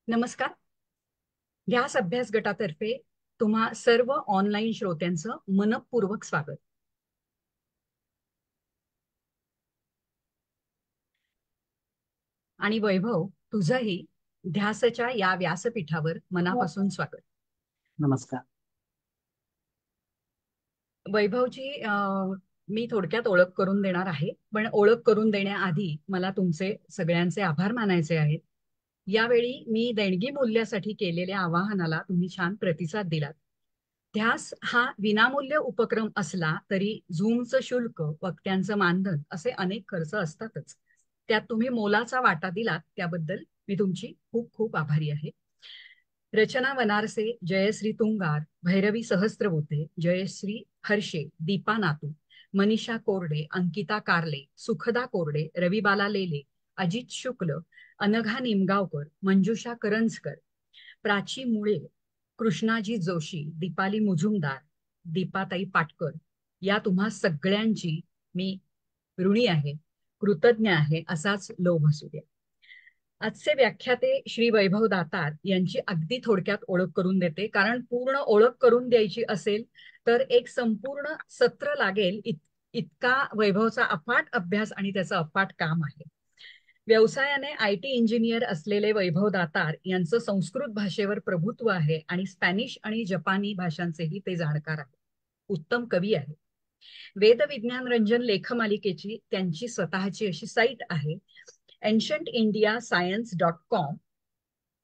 नमस्कार. ध्यास अभ्यास गटातर्फे तुम्हा सर्व ऑनलाईन श्रोत्यांचं मनपूर्वक स्वागत. आणि वैभव, तुझंही ध्यासच्या या व्यासपीठावर मनापासून स्वागत. नमस्कार. वैभवची मी थोडक्यात ओळख करून देणार आहे, पण ओळख करून देण्याआधी मला तुमचे सगळ्यांचे आभार मानायचे आहेत. यावेळी मी देणगी मूल्यासाठी केलेल्या आवाहनाला तुम्ही छान प्रतिसाद दिलात. ध्यास हा विनामूल्य उपक्रम असला तरी झूमचं शुल्क, वक्त्यांचं मानधन असे अनेक खर्च असतातच. त्यात तुम्ही मोलाचा वाटा दिलात त्याबद्दल मी तुमची खूप खूप आभारी आहे. रचना वनारसे, जयश्री तुंगार, भैरवी सहस्त्रबुद्धे, जयश्री हर्षे, दीपा नातू, मनीषा कोरडे, अंकिता कारले, सुखदा कोरडे, रविबाला लेले, अजित शुक्ल, अनघा निमगावकर, मंजुषा करंजकर, प्राची मुळे, कृष्णाजी जोशी, दीपाली मुजुमदार, दीपाताई पाटकर, या तुम्हा सगळ्यांची मी ऋणी आहे, कृतज्ञ आहे, असाच लोभ असू द्या. आजचे व्याख्याते श्री वैभव दातार यांची अगदी थोडक्यात ओळख करून देते, कारण पूर्ण ओळख करून द्यायची असेल तर एक संपूर्ण सत्र लागेल. इतका वैभवचा अफाट अभ्यास आणि त्याचं अफाट काम आहे. व्यवसायाने IT इंजिनियर असलेले वैभव दातार यांचं संस्कृत भाषेवर प्रभुत्व आहे आणि स्पॅनिश आणि जपानी भाषांचेही ते जाणकार आहेत. उत्तम कवी आहे. वेद विज्ञान रंजन लेखमालिकेची त्यांची स्वतःची अशी साईट आहे, ancientindiascience.com.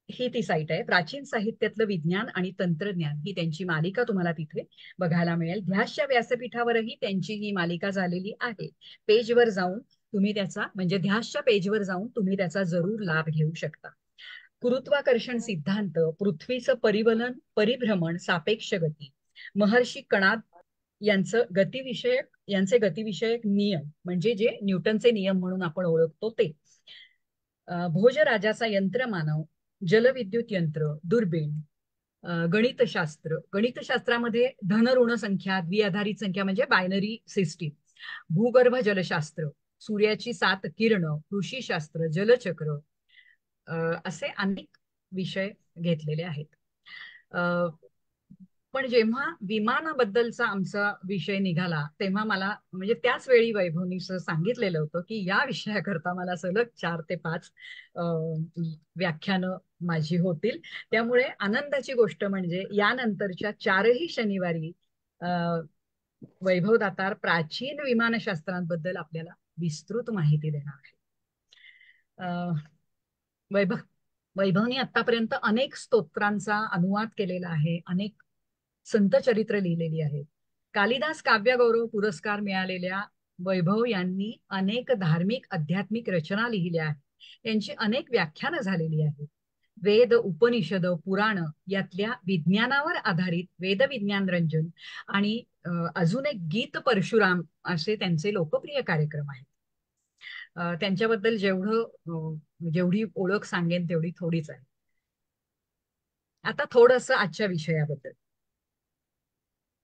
ही ती साईट आहे. प्राचीन साहित्यातलं विज्ञान आणि तंत्रज्ञान ही त्यांची मालिका तुम्हाला तिथे बघायला मिळेल. ध्यासच्या व्यासपीठावरही त्यांची ही मालिका झालेली आहे. पेजवर जाऊन तुम्ही त्याचा, म्हणजे ध्यासच्या पेजवर जाऊन तुम्ही त्याचा जरूर लाभ घेऊ शकता. गुरुत्वाकर्षण सिद्धांत, पृथ्वीचं परिवलन, परिभ्रमण, सापेक्ष गती, महर्षी कणाद यांचे गतिविषयक नियम, म्हणजे जे न्यूटनचे नियम म्हणून आपण ओळखतो ते, भोजराजाचा यंत्रमानव, जलविद्युत यंत्र, दुर्बीण, गणितशास्त्र, गणितशास्त्रामध्ये धन ऋण संख्या, द्विआधारित संख्या म्हणजे बायनरी सिस्टीम, भूगर्भ जलशास्त्र, सूर्याची 7 किरण, कृषीशास्त्र, जलचक्र, असे अनेक विषय घेतलेले आहेत. पण जेव्हा विमानाबद्दलचा आमचा विषय निघाला तेव्हा मला, म्हणजे त्याच वेळी वैभवनी सांगितलेलं होतं की या विषयाकरता मला सलग 4 ते 5 व्याख्यानं माझी होतील. त्यामुळे आनंदाची गोष्ट म्हणजे यानंतरच्या 4ही शनिवारी वैभव दातार प्राचीन विमानशास्त्रांबद्दल आपल्याला विस्तृत माहिती देणार आहे. वैभव वैभवनी आतापर्यंत अनेक स्तोत्रांचा अनुवाद केलेला आहे, अनेक संत चरित्र लिहिलेली आहेत. कालिदास काव्यगौरव पुरस्कार मिळालेल्या वैभव यांनी अनेक धार्मिक आध्यात्मिक रचना लिहिल्या आहेत. त्यांची अनेक व्याख्यानं झालेली आहेत. वेद, उपनिषद, पुराण यातल्या विज्ञानावर आधारित वेद विज्ञान रंजन आणि अजून एक गीत परशुराम असे त्यांचे लोकप्रिय कार्यक्रम आहेत. त्यांच्याबद्दल जेवढी ओळख सांगेन तेवढी थोडीच आहे. आता थोडंसं आजच्या विषयाबद्दल.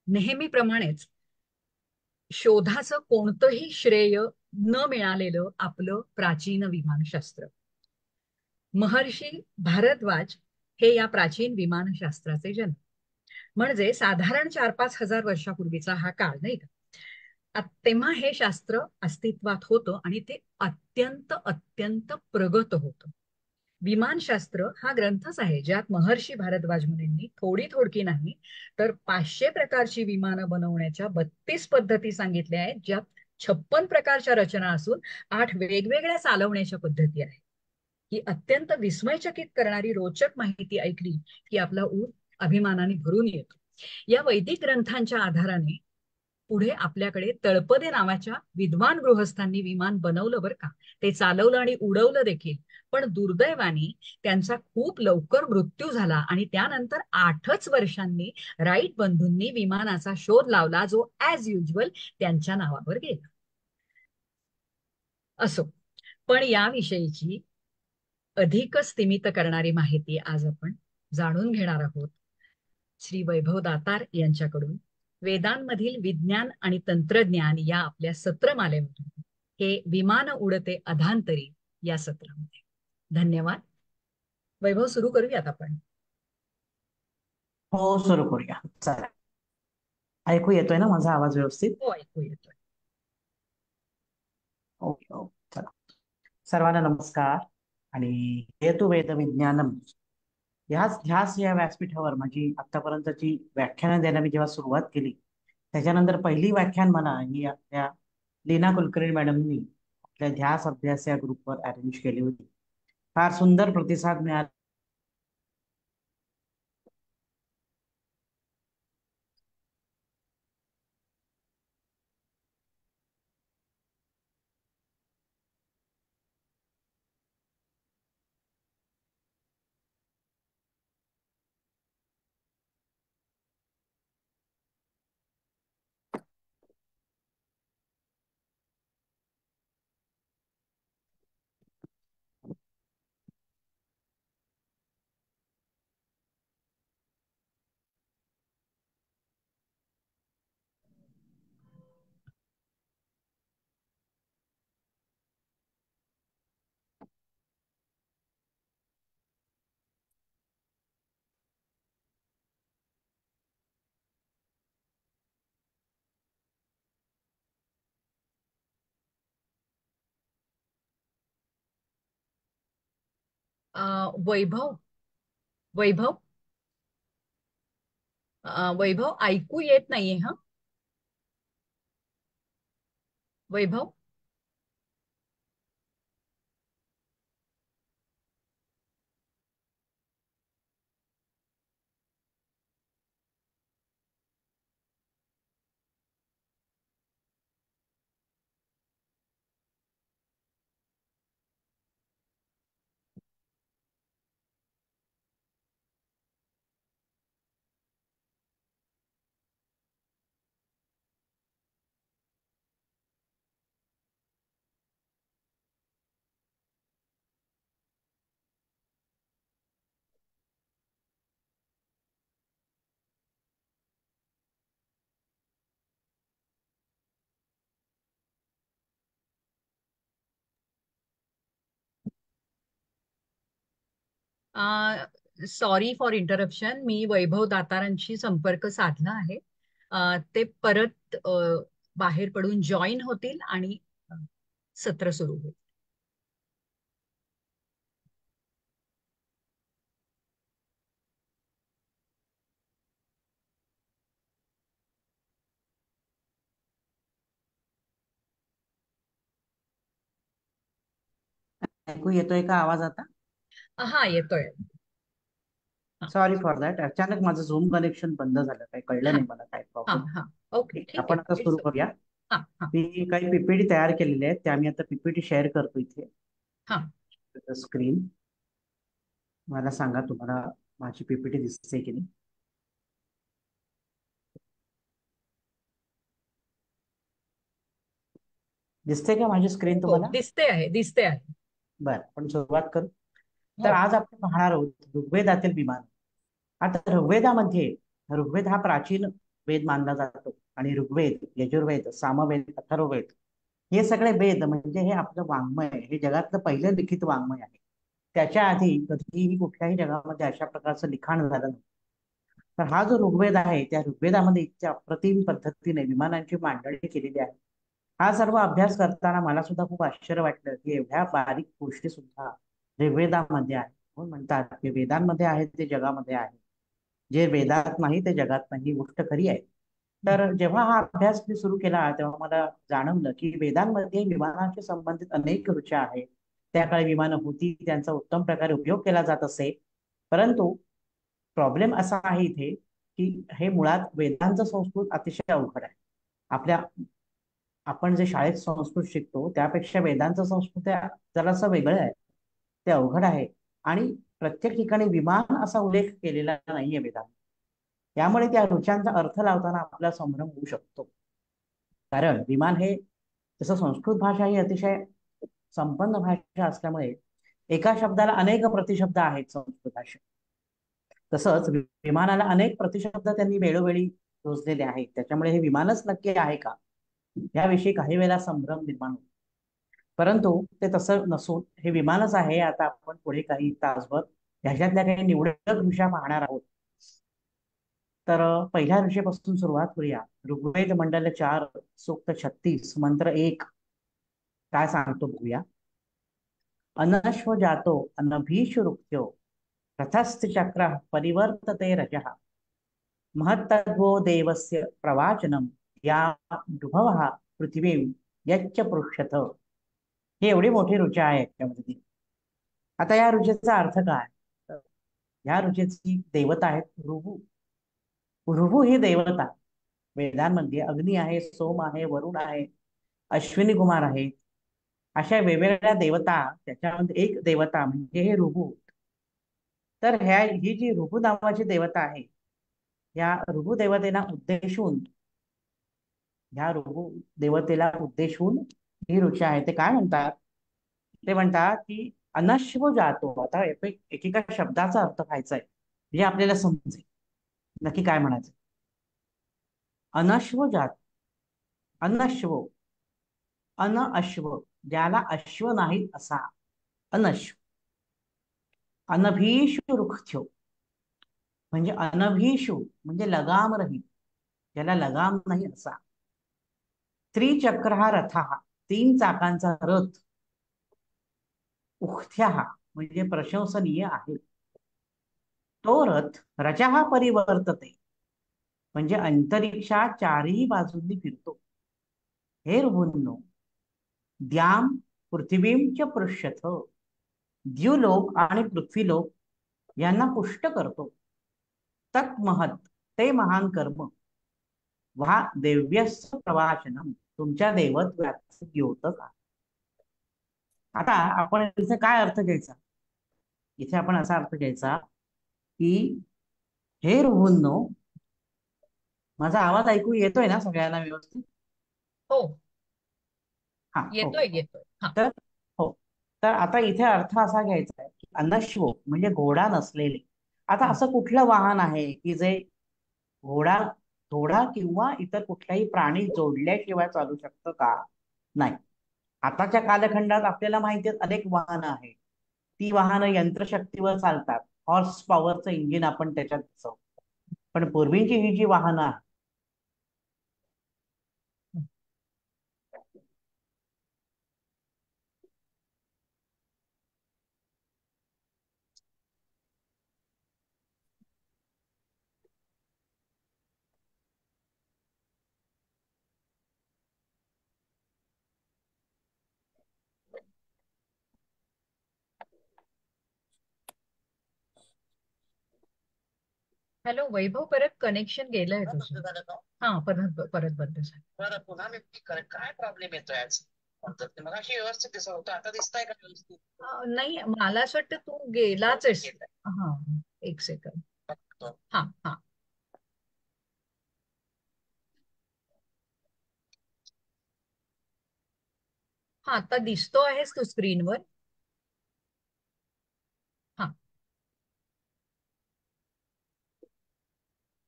नेहमीप्रमाणेच शोधाचं कोणतंही श्रेय न मिळालेलं आपलं प्राचीन विमानशास्त्र. महर्षी भारद्वाज हे या प्राचीन विमानशास्त्राचे जनक. म्हणजे साधारण 4-5 हजार वर्षापूर्वीचा हा काळ, नाही का? तेव्हा हे शास्त्र अस्तित्वात होतं आणि ते अत्यंत अत्यंत प्रगत होतं. विमानशास्त्र हा ग्रंथच आहे ज्यात महर्षी भारद्वाज मुनींनी थोडी थोडकी नाही तर 500 प्रकारची विमानं बनवण्याच्या 32 पद्धती सांगितल्या आहेत, ज्यात 56 प्रकारच्या रचना असून 8 वेगवेगळ्या चालवण्याच्या पद्धती आहेत. ही अत्यंत विस्मयचकित करणारी रोचक माहिती ऐकली की आपला ऊर अभिमानाने भरून येतो. या वैदिक ग्रंथांच्या आधाराने पुढे आपल्याकडे तळपदे नावाच्या विद्वान गृहस्थांनी विमान बनवलं बरं का. ते चालवलं आणि उडवलं देखील. पण दुर्दैवाने त्यांचा खूप लवकर मृत्यू झाला आणि त्यानंतर 8च वर्षांनी राईट बंधूंनी विमानाचा शोध लावला, जो ऍज युजल त्यांच्या नावावर गेला. असो, पण याविषयीची अधिक स्तिमित करणारी माहिती आज आपण जाणून घेणार आहोत श्री वैभव दातार यांच्याकडून, वेदांमधील विज्ञान आणि तंत्रज्ञान या आपल्या सत्रमालेमधून, हे विमान उडते अधांतरी या सत्रामध्ये. धन्यवाद. वैभव, सुरू करूयात आपण. हो, सुरू करूया. चला. ऐकू येतोय ना माझा आवाज व्यवस्थित? हो, ऐकू येतोय. ओके ओके, चला. सर्वांना नमस्कार. आणि हेतु वेद विज्ञानम ह्याच ध्यास या व्यासपीठावर माझी आतापर्यंतची व्याख्यानं द्यायला मी जेव्हा सुरुवात केली, त्याच्यानंतर पहिली व्याख्यान मला ही आपल्या लीना कुलकर्णी मॅडमनी आपल्या ध्यास अभ्यास या ग्रुपवर अरेंज केली होती. फार सुंदर प्रतिसाद मिळाला. वैभव, वैभव, वैभव, ऐकू येत नाहीये हा. वैभव. Sorry for interruption. मी वैभव दातारांशी संपर्क साधला आहे. ते परत बाहेर पडून जॉईन होतील आणि सत्र सुरू होईल. ऐकू येतोय का आवाज आता? हा, येतोय. हा, सॉरी फॉर दॅट. अचानक माझं झूम कनेक्शन बंद झालं, काही कळलं हा, नाही मला काय हा, प्रॉब्लेम. हा. ओके, ठीक, ठीक आपण आता आहे. सुरू इट्स ओके. करूया. हा, हा, मी काही पीपीटी तयार केलेले आहेत, त्या मी आता पीपीटी शेअर करतो इथे. हा. स्क्रीन, मला सांगा तुम्हाला माझी पीपीटी दिसते की नाही. दिसते का माझी हो, स्क्रीन हो, तुम्हाला? दिसते आहे, दिसते आहे. बरं, आपण सुरुवात करू. तर हो. आज आपण पाहणार आहोत ऋग्वेदातील विमान. आता ऋग्वेदामध्ये, ऋग्वेद हा प्राचीन वेद मानला जातो आणि ऋग्वेद, यजुर्वेद, सामवेद, अथर्ववेद हे सगळे वेद म्हणजे हे आपलं वाङ्मय, हे जगातलं पहिलं लिखित वाङ्मय आहे. त्याच्या आधी कधीही कुठल्याही जगामध्ये अशा प्रकारचं लिखाण झालं नाही. तर हा जो ऋग्वेद आहे, त्या ऋग्वेदामध्ये इतक्या अप्रतिम पद्धतीने विमानांची मांडणी केलेली आहे. हा सर्व अभ्यास करताना मला सुद्धा खूप आश्चर्य वाटलं की एवढ्या बारीक गोष्टी सुद्धा ऋग्वेदामध्ये आहे. म्हणून म्हणतात की वेदांमध्ये आहे ते जगामध्ये आहे, जे वेदात नाही ते जगात नाही. ही गोष्ट खरी आहे. तर जेव्हा हा अभ्यास मी सुरू केला तेव्हा मला जाणवलं की वेदांमध्ये विमानाशी संबंधित अनेक ऋचा आहेत. त्या काळी विमानं होती, त्यांचा उत्तम प्रकारे उपयोग केला जात असे. परंतु प्रॉब्लेम असा आहे इथे की हे मुळात वेदांचं संस्कृत अतिशय अवघड आहे. आपल्या आपण जे शाळेत संस्कृत शिकतो त्यापेक्षा वेदांचं संस्कृत हे जरासं वेगळं आहे. ते अवघड आहे. आणि प्रत्येक ठिकाणी विमान असा उल्लेख केलेला नाहीये वेदांत. त्यामुळे त्या ऋचांचा अर्थ लावताना आपला संभ्रम होऊ शकतो. कारण विमान हे, तसं संस्कृत भाषा ही अतिशय संपन्न भाषा असल्यामुळे एका शब्दाला अनेक प्रतिशब्द आहेत संस्कृत भाषेत. तसंच विमानाला अनेक प्रतिशब्द त्यांनी वेळोवेळी योजलेले आहेत. त्याच्यामुळे हे विमानच नक्की आहे का, याविषयी काही वेळेला संभ्रम निर्माण होतो. परंतु ते तसं नसून हे विमानच आहे. आता आपण पुढे काही तासभर ह्याच्यातल्या काही निवडक ऋषा पाहणार आहोत. तर पहिल्या ऋषीपासून सुरुवात करूया. ऋग्वेद मंडल 4 सूक्त 36 मंत्र 1 काय सांगतो बघूया. अनश्व जातो अनभीषुरुक्त्यो रथस्थ परिवर्तते रजः महत्तद्वो देवस्य प्रवाचनम या डुभवः पृथ्वीं यच्च पृष्ठत. ही एवढी मोठी ऋचा आहे याच्यामध्ये. आता या ऋचेचा अर्थ काय. तर या ऋचेची देवता आहेत ऋभू. ऋभू ही देवता वेदांमध्ये अग्नी आहे, सोम आहे, वरुण आहे, अश्विनी कुमार आहे. अशा वेगवेगळ्या देवता, त्याच्यामध्ये एक देवता म्हणजे हे ऋभू. तर ही जी ऋभू नावाची देवता आहे, या ऋभू देवतेला उद्देशून ह्या ऋभू देवतेला उद्देशून ही ऋचा आहे. ते काय म्हणतात. ते म्हणतात की अनश्व जातो. आता एकेका शब्दाचा अर्थ व्हायचा आहे म्हणजे आपल्याला समजेल नक्की काय म्हणायचं. अनश्व जात, अनश्व, अन अश्व, ज्याला अश्व नाही असा अनश्व. अनभीषु रुक्थ्यो म्हणजे अनभीषु म्हणजे लगाम रहित, ज्याला लगाम नाही असा. त्रिचक्र हा रथ, हा 3 चाकांचा रथ. उक्थ्या म्हणजे प्रशंसनीय आहे. तो रथ रजः परिवर्तते म्हणजे अंतरिक्षात 4ही बाजूंनी फिरतो. हे ऋभूंनो द्याम पृथ्वीं च पृष्ठथ. द्युलोक आणि पृथ्वीलोक यांना पुष्ट करतो. तत् महत ते महान कर्म. वा देव्यस्य प्रवाचनम तुमच्या देवत्वाचं द्योतक आहे. आता आपण इथे काय अर्थ घ्यायचा. इथे आपण असा अर्थ घ्यायचा की हे ऋभूंनो, माझा आवाज ऐकू येतोय ना सगळ्यांना व्यवस्थित. हो, हा येतोय ओके. येतोय. हा. तर हो, तर आता इथे अर्थ असा घ्यायचा आहे की अनश्व म्हणजे घोडा नसलेले. आता हं. असं कुठलं वाहन आहे की जे घोडा घोडा किंवा इतर कुठलाही प्राणी जोडल्याशिवाय चालू शकतं का. नाही. आताच्या कालखंडात आपल्याला माहिती आहेत अनेक वाहनं आहेत. ती वाहनं यंत्रशक्तीवर चालतात. हॉर्स पॉवरचं इंजिन आपण त्याच्यात बसवतो. पण पूर्वीची ही जी वाहनं आहेत. हॅलो वैभव, परत कनेक्शन गेलंय तुझं. हा, परत परत बंद झालं. बरं पुन्हा मी काय प्रॉब्लेम येतोय आज. मगाशी व्यवस्थित दिसत होतं, आता दिसतंय का व्यवस्थित. नाही, मला असं वाटतं तू गेलाच आहेस. हा, एक सेकंड. बघतो. हा हा. हा, आता दिसतो आहेस तू स्क्रीनवर. हा.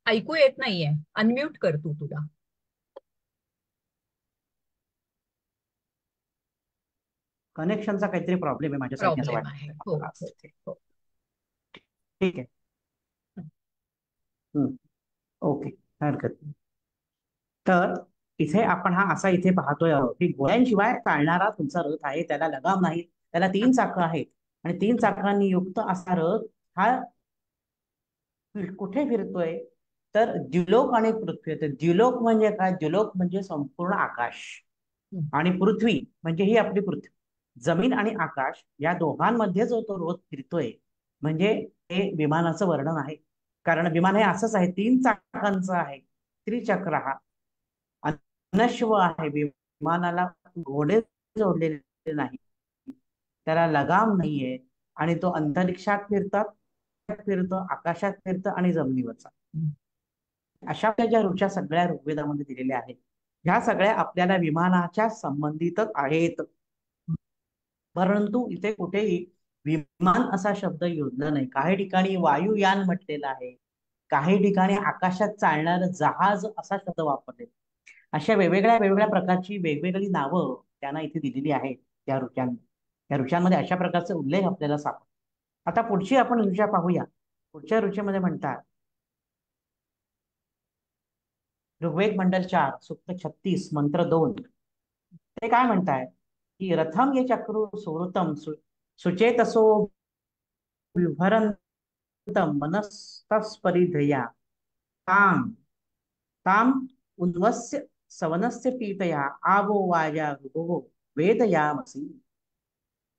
ऐकू येत नाहीये. अनम्यूट कर तू तुला. कनेक्शनचा काहीतरी प्रॉब्लेम आहे माझ्या साईडने असं प्रॉब्लेम आहे. वाटतंय हो मला हो आज. हो. ठीक आहे. हं. ओके, हरकत नाही. तर इथे आपण हा असा इथे पाहतोय आहोत की घोड्यांशिवाय चालणारा तुमचा रथ आहे, त्याला लगाम नाही, त्याला हा, 3 चाकं आहेत. आणि 3 हं. चाकांनी युक्त असा रथ हा कुठे फिरतोय. तर द्युलोक आणि पृथ्वी. तर द्युलोक म्हणजे काय. द्युलोक म्हणजे संपूर्ण आकाश. हं. आणि पृथ्वी म्हणजे ही आपली पृथ्वी. जमीन आणि आकाश या दोघांमध्ये जो तो रथ फिरतोय म्हणजे हे विमानाचं वर्णन आहे. कारण विमान हे असंच आहे, 3 चाकांचं आहे. त्रिचक्र हा अनश्व आहे. विमानाला घोडे जोडलेले नाही, त्याला लगाम नाहीये. आणि तो अंतरिक्षात फिरतो, आकाशात फिरतं आणि जमिनीवरचा. अशा ज्या ऋचा सगळ्या ऋग्वेदामध्ये दिलेल्या आहेत, ह्या सगळ्या आपल्याला विमानाच्या संबंधितच आहेत. परंतु इथे कुठेही विमान असा शब्द योजला नाही. काही ठिकाणी वायुयान म्हटलेलं आहे, काही ठिकाणी आकाशात चालणारं जहाज असा शब्द वापरले. अशा वेगवेगळ्या वेगवेगळ्या प्रकारची वेगवेगळी नावं त्यांना इथे दिलेली आहेत. त्या ऋचांमध्ये अशा प्रकारचे उल्लेख आपल्याला सापडतात. आता पुढची आपण ऋचा पाहूया. पुढच्या ऋचेमध्ये म्हणतात, ऋग्वेद मंडल 4 सूक्त 36 मंत्र 2. ते काय म्हणताय की रथम ये चक्रू सुवृतम सुचेतसो विभरंतम मनस्तस्परिधया ताम ताम उन्वस्य सवनस्य पीतया आवो वाया ऋभुवो वेदयामसी.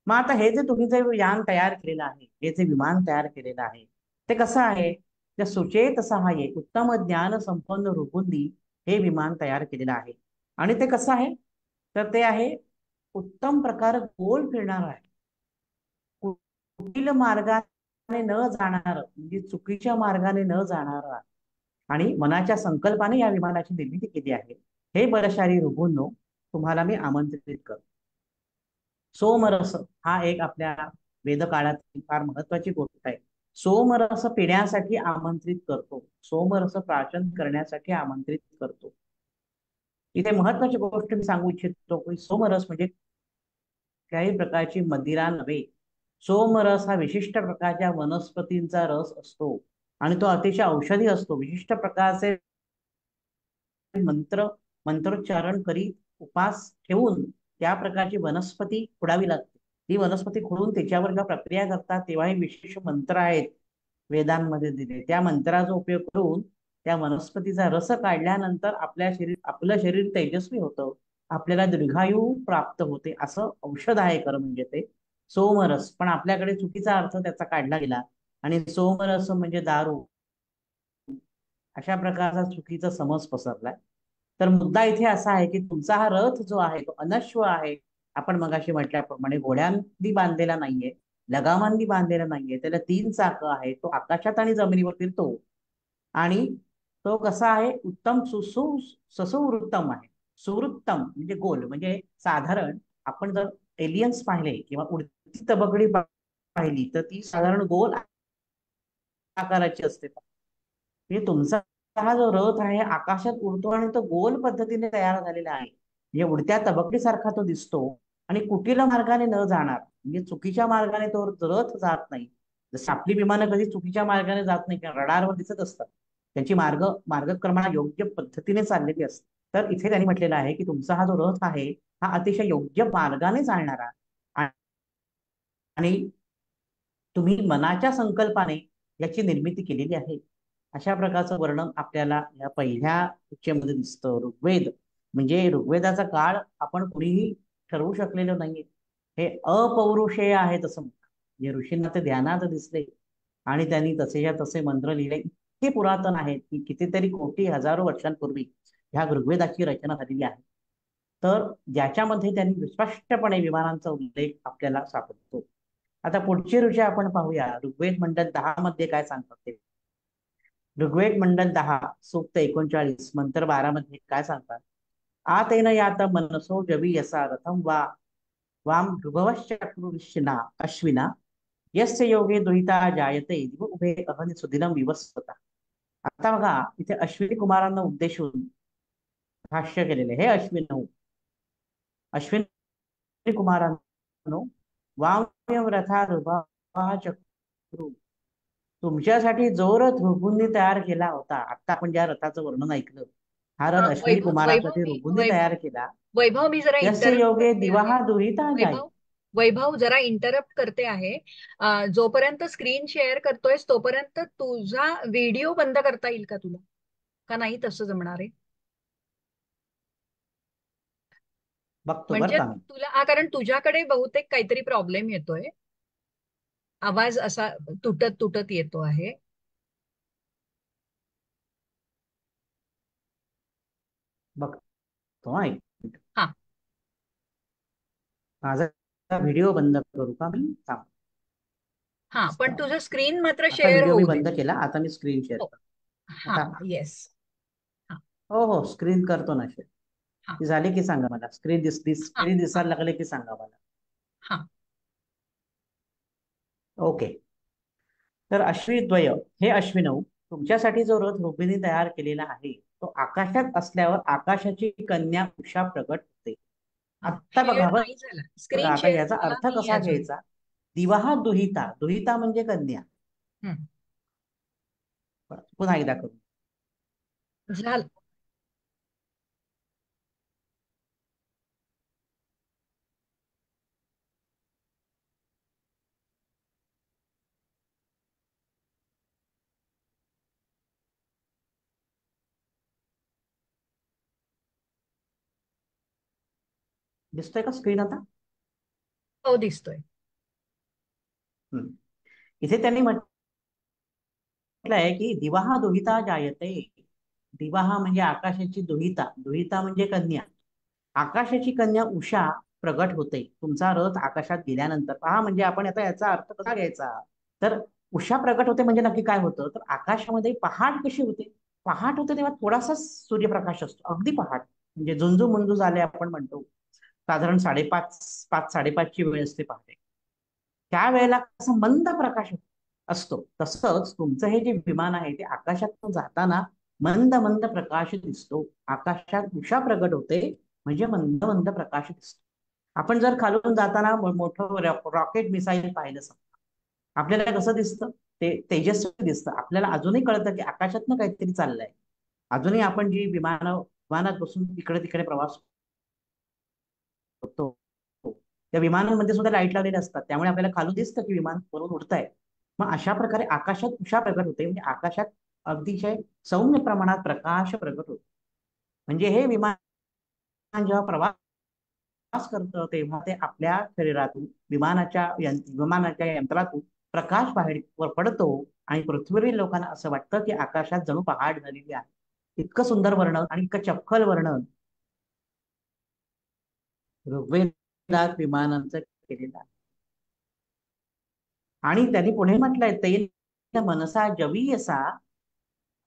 मग आता हे जे तुम्ही जे यान तयार केलेलं आहे, हे जे विमान तयार केलेलं आहे, ते कसं आहे? त्या सुचेत सहाय्ये उत्तम ज्ञान संपन्न ऋभूंनी हे विमान तयार केलेलं आहे. आणि ते कसं आहे? तर ते आहे उत्तम प्रकार गोल फिरणार आहे, कुटील मार्गाने न जाणार, म्हणजे चुकीच्या मार्गाने न जाणार, आणि मनाच्या संकल्पाने या विमानाची निर्मिती केली आहे. हे बरशारी ऋभूंनो, तुम्हाला मी आमंत्रित करतो. सोमरस हा एक आपल्या वेदकाळातील फार महत्वाची गोष्ट आहे. सोमरस पिण्यासाठी आमंत्रित करतो, सोमरस प्राशन करण्यासाठी आमंत्रित करतो. इथे महत्वाची गोष्ट मी सांगू इच्छितो की सोमरस म्हणजे काही प्रकारची मदिरा नव्हे. सोमरस हा विशिष्ट प्रकारच्या वनस्पतींचा रस असतो आणि तो अतिशय औषधी असतो. विशिष्ट प्रकारचे मंत्र मंत्रोच्चारण करीत उपास ठेवून त्या प्रकारची वनस्पती खुडावी लागते. ती वनस्पती खुडून त्याच्यावर जेव्हा प्रक्रिया करतात तेव्हा हे विशेष मंत्र आहेत वेदांमध्ये दिले. त्या मंत्राचा उपयोग करून त्या वनस्पतीचा रस काढल्यानंतर आपलं शरीर तेजस्वी होतं, आपल्याला दीर्घायू प्राप्त होते. असं औषध आहे खरं म्हणजे ते सोमरस. पण आपल्याकडे चुकीचा अर्थ त्याचा काढला गेला आणि सोमरस म्हणजे दारू, अशा प्रकारचा चुकीचा समज पसरलाय. तर मुद्दा इथे असा आहे की तुमचा हा रथ जो आहे तो अनश्व आहे. आपण मगाशी म्हटल्याप्रमाणे घोड्यांनी बांधलेला नाहीये, लगामांनी बांधलेला नाहीये, त्याला 3 चाकं आहे, तो आकाशात आणि जमिनीवर फिरतो. आणि तो कसा आहे? उत्तम ससुवृत्तम आहे. सुवृत्तम म्हणजे गोल, म्हणजे साधारण आपण जर एलियन्स पाहिले किंवा उडती तबकडी पाहिली तर ती साधारण गोल आकाराची असते. म्हणजे तुमचा हा जो रथ आहे आकाशात उडतो आणि तो गोल पद्धतीने तयार झालेला आहे, म्हणजे उडत्या तबकडीसारखा तो दिसतो. आणि कुटील मार्गाने न जाणार, म्हणजे चुकीच्या मार्गाने तो रथ जात नाही. जसं आपली विमानं कधी चुकीच्या मार्गाने जात नाही, कारण रडारवर दिसत असतात, त्यांची मार्गक्रमणा योग्य पद्धतीने चाललेली असते. तर इथे त्यांनी म्हटलेलं आहे की तुमचा हा जो रथ आहे हा अतिशय योग्य मार्गाने चालणारा, आणि तुम्ही मनाच्या संकल्पाने याची निर्मिती केलेली आहे. अशा प्रकारचं वर्णन आपल्याला या पहिल्या ऋचेमध्ये दिसतं. ऋग्वेद म्हणजे ऋग्वेदाचा काळ आपण कुणीही ठरवू शकलेलं नाहीये. हे अपौरुषेय आहे तसं म्हणजे ऋषींना ते ध्यानात दिसले आणि त्यांनी तसेच्या तसे मंत्र लिहिले. इतके पुरातन आहेत की कितीतरी कोटी हजारो वर्षांपूर्वी ह्या ऋग्वेदाची रचना झालेली आहे. तर ज्याच्यामध्ये त्यांनी स्पष्टपणे विमानांचा उल्लेख आपल्याला सापडतो. आता पुढची ऋचा आपण पाहूया. ऋग्वेद मंडल 10 मध्ये काय सांगतात ते. ऋग्वेद मंडल 10 सूक्त 39 मंत्र 12 मध्ये काय सांगतात? आतेन यात मनसो जवी यसा रथम वा वाम भृभवश्चक्रुरिशिना अश्विना यस्य योगे दुहिता जायते दिव उभे अहनि सुदिनम विवस्वता. आता बघा इथे अश्विनी कुमारांना उद्देशून भाष्य केलेले. हे अश्विनी कुमारांनो, वामयम रथा ऋभा चक्रू, तुमच्यासाठी जो रथ ऋभूंनी तयार केला होता, आता आपण ज्या रथाचं वर्णन ऐकलं, हा रथ अश्विनी वैभव वैभव कुमारांसाठी मी ऋभूंनी वैभव तयार केला. वैभव मी जरा यस्य इंटरप्ट योगे करते आहे. दिवा दुहिता जाई. वैभव वैभव जरा इंटरप्ट करते आहे. जोपर्यंत स्क्रीन शेअर करतोयस तोपर्यंत तुझा व्हिडिओ बंद करता येईल का तुला? का नाही तसं जमणार आहे? बघतो बरं म्हणजे का मी. तुला कारण तुझ्याकडे बहुतेक काहीतरी प्रॉब्लेम येतोय. आवाज असा तुटत तुटत येतो आहे. बघतो हा, एक मिनिट. हा माझा व्हिडिओ बंद करू का मी? थांब. हा, पण तुझं स्क्रीन मात्र आता शेअर व्हिडिओ मी होऊ दे. बंद केला, आता मी स्क्रीन शेअर हो. करतो. हा. आता येस. हा. हो हो, स्क्रीन करतो ना शेअर. हा. ती झाली की सांगा मला. हा. स्क्रीन हा. दिसायला लागले की सांगा मला. हा. ओके. तर अश्विद्वय, हे अश्विनव, तुमच्यासाठी जो रथ ऋभूंनी तयार केलेला आहे तो आकाशात असल्यावर आकाशाची कन्या उषा प्रकट होते. हा. आत्ता बघा शेअर बरं. नाही झाला. बघा स्क्रीन आता शेअर याचा झाला अर्थ नाहीये कसा अजून. घ्यायचा? दिवा दुहिता, दुहिता म्हणजे कन्या. हं. पुन्हा एकदा करू. झालं. दिसतोय का स्क्रीन आता? हो, दिसतोय. हम्म. इथे त्यांनी म्हटलंय की दिवा दुहिता जायते. दिवा म्हणजे आकाशाची दुहिता, दुहिता म्हणजे कन्या. आकाशाची कन्या उषा प्रगट होते. तुमचा रथ आकाशात गेल्यानंतर पहा, म्हणजे आपण आता याचा अर्थ कसा घ्यायचा. तर उषा प्रगट होते म्हणजे नक्की काय होतं, तर आकाशामध्ये पहाट कशी होते. पहाट होते तेव्हा थोडासा सूर्यप्रकाश असतो, अगदी पहाट म्हणजे झुंजू मुंजू झाले आपण म्हणतो. साधारण 5:30 ची वेळ असते पहाटे. त्यावेळेला कसा मंद प्रकाश असतो, तसंच तुमचं हे जे विमान आहे ते आकाशात जाताना मंद मंद प्रकाश दिसतो. आकाशात उषा प्रगट होते म्हणजे मंद मंद प्रकाश दिसतो. आपण जर खालून जाताना मोठं रॉकेट मिसाईल पाहिलं समजा, आपल्याला कसं दिसतं, ते तेजस्वी दिसतं. आपल्याला अजूनही कळतं की आकाशातनं काहीतरी चाललंय. अजूनही आपण जी विमानात बसून इकडे तिकडे प्रवास करतो, त्या विमानांमध्ये सुद्धा लाईट लावलेले असतात, त्यामुळे आपल्याला खालून दिसतं की विमान वरून उडतंय. मग अशा प्रकारे आकाशात उषा प्रगट होते म्हणजे आकाशात अतिशय सौम्य प्रमाणात प्रकाश प्रगट होतो. म्हणजे हे विमान जेव्हा प्रवास करतं तेव्हा ते आपल्या शरीरातून विमानाच्या यंत्रातून प्रकाश बाहेर पडतो आणि पृथ्वीवरील लोकांना असं वाटतं की आकाशात जणू पहाट झालेली आहे. इतकं सुंदर वर्णन आणि इतकं चपखल वर्णन ऋग्वेदात विमानांचं केलेलं आहे. आणि त्यांनी पुढे म्हटलंय, तेन मनसा जवीयसा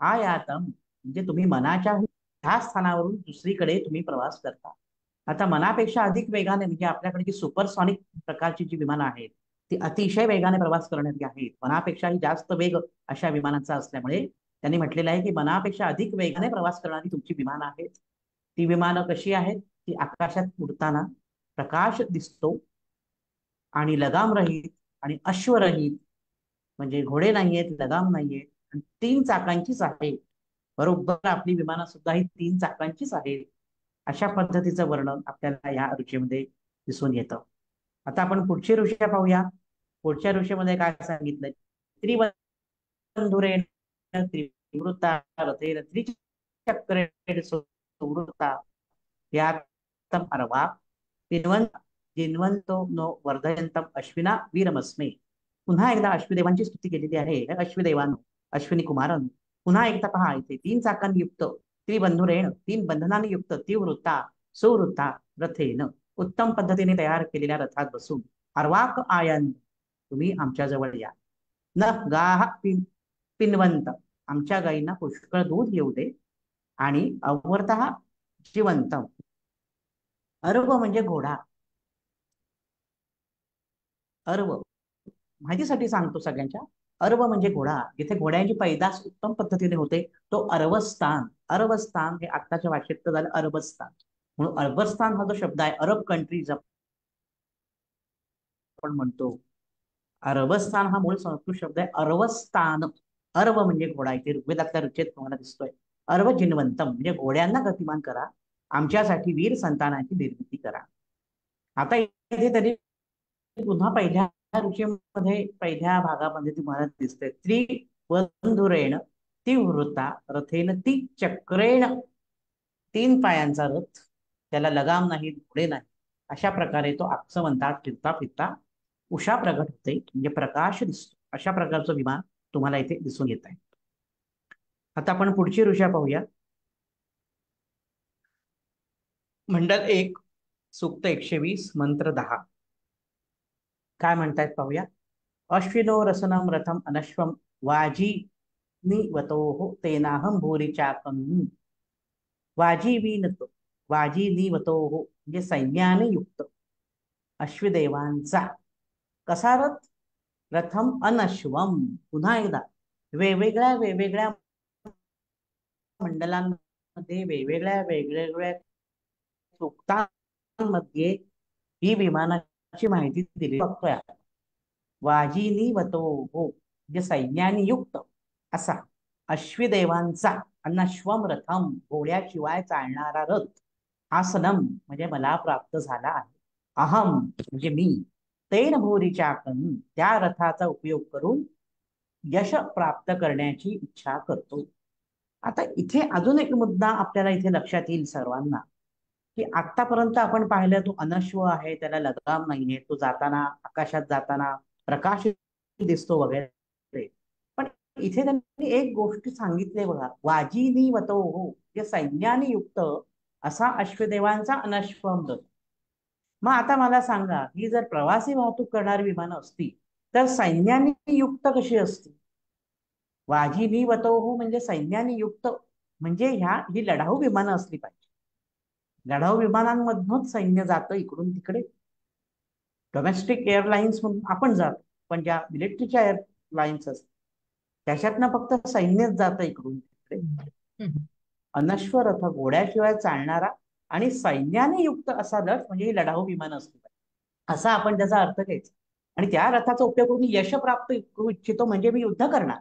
आयातम, म्हणजे तुम्ही मनाच्या ह्या स्थानावरून दुसरीकडे तुम्ही प्रवास करता. आता मनापेक्षा अधिक वेगाने, म्हणजे आपल्याकडे जी सुपरसॉनिक प्रकारची जी विमानं आहेत ती अतिशय वेगाने प्रवास करणारी आहेत. मनापेक्षाही जास्त वेग अशा विमानांचा असल्यामुळे त्यांनी म्हटलेलं आहे की मनापेक्षा अधिक वेगाने प्रवास करणारी तुमची विमानं आहेत. ती विमानं कशी आहेत, ती आकाशात उडताना प्रकाश दिसतो आणि लगामरहित आणि अश्वरहित, म्हणजे घोडे नाहीयेत, लगाम नाहीयेत आणि 3 चाकांचीच आहे. बरोबर आपली विमानं सुद्धा ही 3 चाकांचीच आहेत. अशा पद्धतीचं वर्णन आपल्याला या ऋषीमध्ये दिसून येतं. आता आपण पुढची ऋषी पाहूया. पुढच्या ऋषीमध्ये काय सांगितलंय, त्रिबंधुरेण त्रिवृता रथेन त्रिचक्रेण सुवृता यातम अर्वा जिन्वंत जिन्वंतो नो वर्धयंतम अश्विना वीरमस्मे. पुन्हा एकदा अश्वदेवांची स्तुती केलेली आहे. अश्वदेवान, अश्विनी कुमारन. पुन्हा एकदा पहा, इथे 3 चाकांनी युक्त त्रिबंधुरेण, 3 बंधनांनी युक्त तीव्रता सुवृत्ता रथेन, उत्तम पद्धतीने तयार केलेल्या रथात बसून अर्वाक आयन, तुम्ही आमच्या जवळ या. न गाह पिनवंत, आमच्या गायींना पुष्कळ दूध येऊ दे. आणि अवर्त जिवंत, अर्व म्हणजे घोडा. अर्व माहितीसाठी सांगतो सगळ्यांच्या, अर्व म्हणजे घोडा. जिथे घोड्यांची पैदास उत्तम पद्धतीने होते तो अरबस्तान. अरबस्तान हे आत्ताच्या भाषेत झालं अरबस्तान. म्हणून अरबस्तान हा जो शब्द आहे, अरब कंट्रीज आपण म्हणतो, अरबस्तान हा मूळ संस्कृत शब्द आहे अरवस्तान. अर्व म्हणजे घोडा. इथे ऋग्वेदातल्या ऋचेत तुम्हाला दिसतोय. अर्व जिनवंतम म्हणजे घोड्यांना गतिमान करा, आमच्यासाठी वीर संतानाची निर्मिती करा. आता इथे त्यांनी पुन्हा पहिल्या ऋषीमध्ये पहिल्या भागामध्ये तुम्हाला दिसतंय, त्रिबंधुरेण ती वृत्ता रथेन ती चक्रेण, 3 पायांचा रथ, त्याला लगाम नाही, घोडे नाही. अशा प्रकारे तो आकसवंतात फिरता फिरता उषा प्रगट होते म्हणजे प्रकाश दिसतो. अशा प्रकारचं विमान तुम्हाला इथे दिसून येत आहे. आता आपण पुढची ऋषा पाहूया. मंडल 1, सूक्त 120, मंत्र 10. काय म्हणतायत पाहूया. अश्विनो रसनम रथम अनश्वम वाजी निवतोः तेनाहम भूरी चाकम. वाजीवीनतो, वाजी निवतोः म्हणजे सैन्याने युक्त अश्वदेवांचा कसा रथ, रथम अनश्वम. पुन्हा एकदा वेगवेगळ्या वेगवेगळ्या मंडलांमध्ये वेगवेगळ्या वेगवेगळ्या सूक्तांमध्ये ही विमानाची माहिती दिली बघतोय. वाजिनीवतो हो म्हणजे सैन्याने युक्त असा अश्विदेवांचा अनश्वम रथम घोड्याशिवाय चालणारा रथ आसनम म्हणजे मला प्राप्त झाला आहे. अहम म्हणजे मी तेन भूरीच्या त्या रथाचा उपयोग करून यश प्राप्त करण्याची इच्छा करतो. आता इथे अजून एक मुद्दा आपल्याला इथे लक्षात येईल सर्वांना, की आतापर्यंत आपण पाहिलं तो अनश्व आहे, त्याला लगाम नाहीये, तो जाताना आकाशात जाताना प्रकाश दिसतो वगैरे. पण इथे त्यांनी एक गोष्ट सांगितली बघा, वाजिनी वतो हो म्हणजे सैन्याने युक्त असा अश्वदेवांचा अनश्वम रथ. मग आता मला सांगा, ही जर प्रवासी वाहतूक करणारी विमानं असती तर सैन्याने युक्त कशी असती? वाजिनी वतोहू म्हणजे सैन्याने युक्त म्हणजे ही लढाऊ विमानं असली पाहिजे. लढाऊ विमानांमधूनच सैन्य जातं इकडून तिकडे. डोमेस्टिक एअरलाइन्स म्हणून आपण जातो, पण ज्या मिलिटरीच्या एअरलाइन्स असतात त्याच्यातनं फक्त सैन्यच जातं इकडून तिकडे. हम्म. अनश्वर रथ घोड्याशिवाय चालणारा आणि सैन्याने युक्त असा रथ म्हणजे ही लढाऊ विमान असली पाहिजे, असा आपण त्याचा अर्थ घ्यायचा. आणि त्या रथाचा उपयोग करून मी यश प्राप्त करू इच्छितो म्हणजे मी युद्ध करणार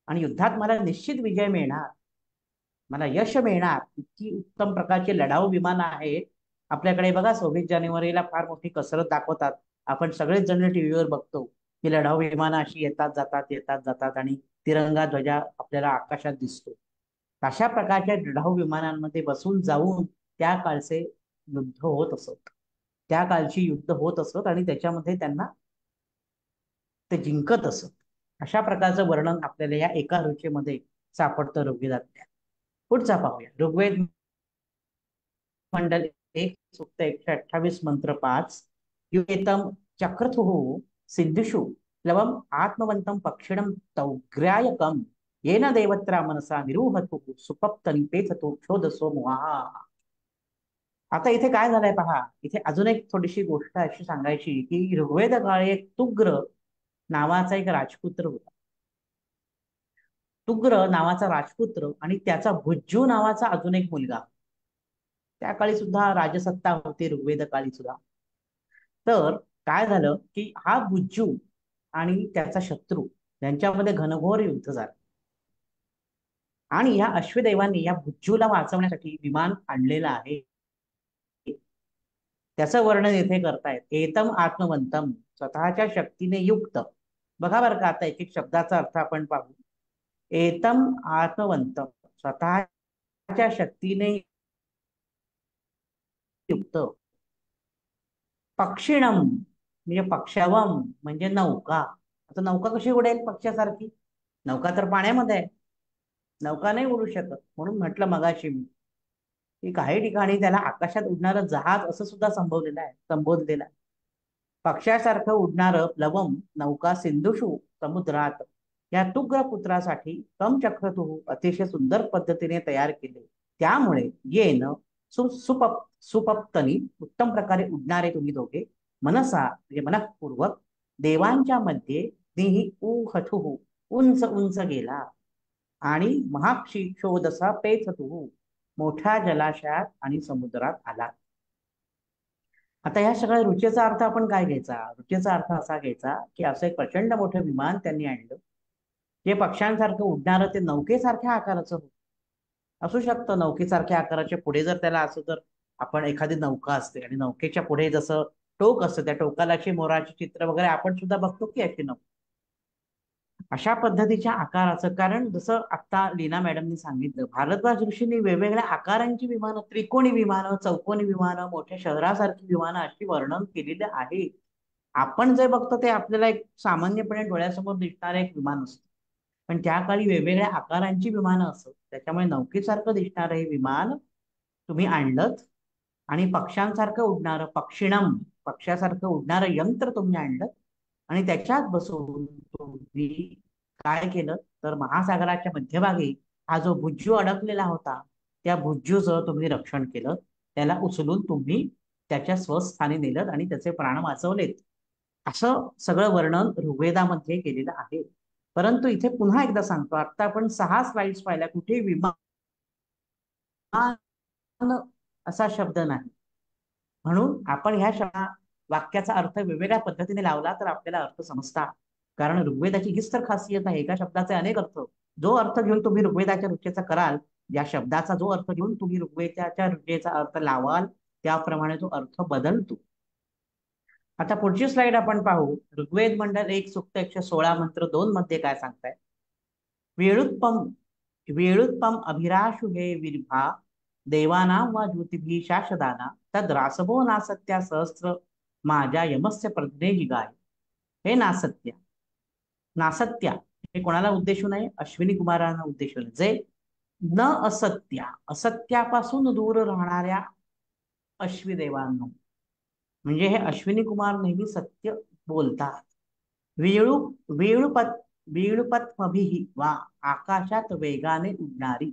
आणि युद्धात मला निश्चित विजय मिळणार, मला यश मिळणार. इतकी उत्तम प्रकारचे लढाऊ विमान आहेत आपल्याकडे. बघा 26 जानेवारीला फार मोठी कसरत दाखवतात, आपण सगळेच जण टीव्हीवर बघतो की लढाऊ विमानं अशी येतात जातात येतात जातात आणि तिरंगा ध्वजा आपल्याला आकाशात दिसतो. अशा प्रकारच्या लढाऊ विमानांमध्ये बसून जाऊन त्या काळचे युद्ध होत असत, त्या काळची युद्ध होत असत आणि त्याच्यामध्ये त्यांना ते जिंकत असत. अशा प्रकारचं वर्णन आपल्याला या एका ऋचेमध्ये सापडतं ऋग्वेदात. पुढचा पाहूया. ऋग्वेद मंडल 1 सूक्त 128 मंत्र 5. युएतम चक्रथुः सिद्धुषु प्लवम आत्मवंतम पक्षिणम तौग्र्यायकम येन देवत्रा मनसा निरूहतु सुपप्त निपेततो क्षोधसो मुहा. आता इथे काय झालंय पहा, इथे अजून एक थोडीशी गोष्ट अशी सांगायची की ऋग्वेद काळी एक तुग्र नावाचा एक राजपुत्र होता. तुग्र नावाचा राजपुत्र आणि त्याचा भुज्जू नावाचा अजून एक मुलगा. त्या काळी सुद्धा राजसत्ता होती ऋग्वेद काळी सुद्धा. तर काय झालं की हा बुज्जू आणि त्याचा शत्रू यांच्यामध्ये घनघोर युद्ध झालं आणि या अश्वदेवांनी या बुज्जूला वाचवण्यासाठी विमान आणलेलं आहे. त्याचं वर्णन येथे करतायत. एतम आत्मवंतम स्वतःच्या शक्तीने युक्त. बघा बरं का, आता एक एक शब्दाचा अर्थ आपण पाहू. एतम आत्मवंतम स्वतःच्या शक्तीने युक्त. पक्षिणम म्हणजे पक्षावम म्हणजे नौका. आता नौका कशी उडेल पक्षासारखी? नौका तर पाण्यामध्ये आहे, नौका नाही उडू शकत. म्हणून म्हटलं मगाशी मी की काही ठिकाणी त्याला आकाशात उडणारं जहाज असं सुद्धा संबोधलेलं आहे. पक्षासारखं उडणारं प्लवम नौका सिंधुषु समुद्रात या तुग्र पुत्रासाठी तम चक्रतु अतिशय सुंदर पद्धतीने तयार केले. त्यामुळे येन सुपप्तनी उत्तम प्रकारे उडणारे तुम्ही दोघे मनसा म्हणजे मनःपूर्वक देवांच्या मध्ये देही उहथुहु उंच उंच गेला आणि महाक्षिशोदसा पेथतुहु मोठ्या जलाशयात आणि समुद्रात आला. आता या सगळ्या रुचेचा अर्थ आपण काय घ्यायचा? रुचेचा अर्थ असा घ्यायचा की असं एक प्रचंड मोठं विमान त्यांनी आणलं, जे पक्ष्यांसारखं उडणारं, ते नौकेसारख्या आकाराचं होतं. असू शकतं नौकेसारख्या आकाराच्या पुढे जर त्याला असं, जर आपण एखादी नौका असते आणि नौकेच्या पुढे जसं टोक असतं, त्या टोकाला अशी मोराची चित्र वगैरे आपण सुद्धा बघतो की अशी नौका, अशा पद्धतीच्या आकाराचं. कारण जसं आता लीना मॅडमनी सांगितलं, भारद्वाज ऋषींनी वेगवेगळ्या आकारांची विमानं, त्रिकोणी विमानं, चौकोनी विमानं, मोठ्या शहरासारखी विमानं अशी वर्णन केलेले आहे. आपण जे बघतो ते आपल्याला एक सामान्यपणे डोळ्यासमोर दिसणारं एक विमान असतं, पण त्या काळी वेगवेगळ्या आकारांची विमानं असत. त्याच्यामुळे नौकेसारखं दिसणारं हे विमान तुम्ही आणलं आणि पक्ष्यांसारखं उडणारं पक्षिणम पक्षासारखं उडणारं यंत्र तुम्ही आणलं आणि त्याच्यात बसून तुम्ही काय केलं तर महासागराच्या मध्यभागी हा जो भुज्जू अडकलेला होता त्या भुज्जूचं तुम्ही रक्षण केलं, त्याला उचलून तुम्ही त्याच्या स्वस्थानी नेलं आणि त्याचे प्राण वाचवलेत. असं सगळं वर्णन ऋग्वेदामध्ये केलेलं आहे. परंतु इथे पुन्हा एकदा सांगतो, आता आपण 6 स्लाइड्स पाहिल्या, कुठे विमान असा शब्द नाही. म्हणून आपण ह्या वाक्याचा अर्थ वेगवेगळ्या पद्धतीने लावला तर आपल्याला अर्थ समजतात. कारण ऋग्वेदाची हीच तर खासियत आहे, एका शब्दाचे अनेक अर्थ. जो अर्थ घेऊन तुम्ही ऋग्वेदाच्या ऋचेचा कराल, या शब्दाचा जो अर्थ घेऊन तुम्ही ऋग्वेदाच्या ऋचेचा अर्थ लावाल, त्याप्रमाणे तो अर्थ बदलतो. आता पुढची स्लाइड आपण पाहू. ऋग्वेद मंडल 1 सूक्त 116 मंत्र 2 मध्ये काय सांगताय? वेळुत्पम वेळुत्पम अभिराशु हे विर्भा देवानां वा ज्योतिभी शाशदाना तद रासभो नासत्या सहस्र माझ्या यमस्य प्रज्ञेहि गाय. हे नासत्या, नासत्या हे कोणाला उद्देशून आहे? अश्विनी कुमारांना उद्देशून, जे न असत्या, असत्यापासून दूर राहणाऱ्या अश्विदेवांनो. म्हणजे हे अश्विनी कुमार नेहमी सत्य बोलतात. वेळू वेळुपत वेळुपत्मभिः वा आकाशात वेगाने उडणारी,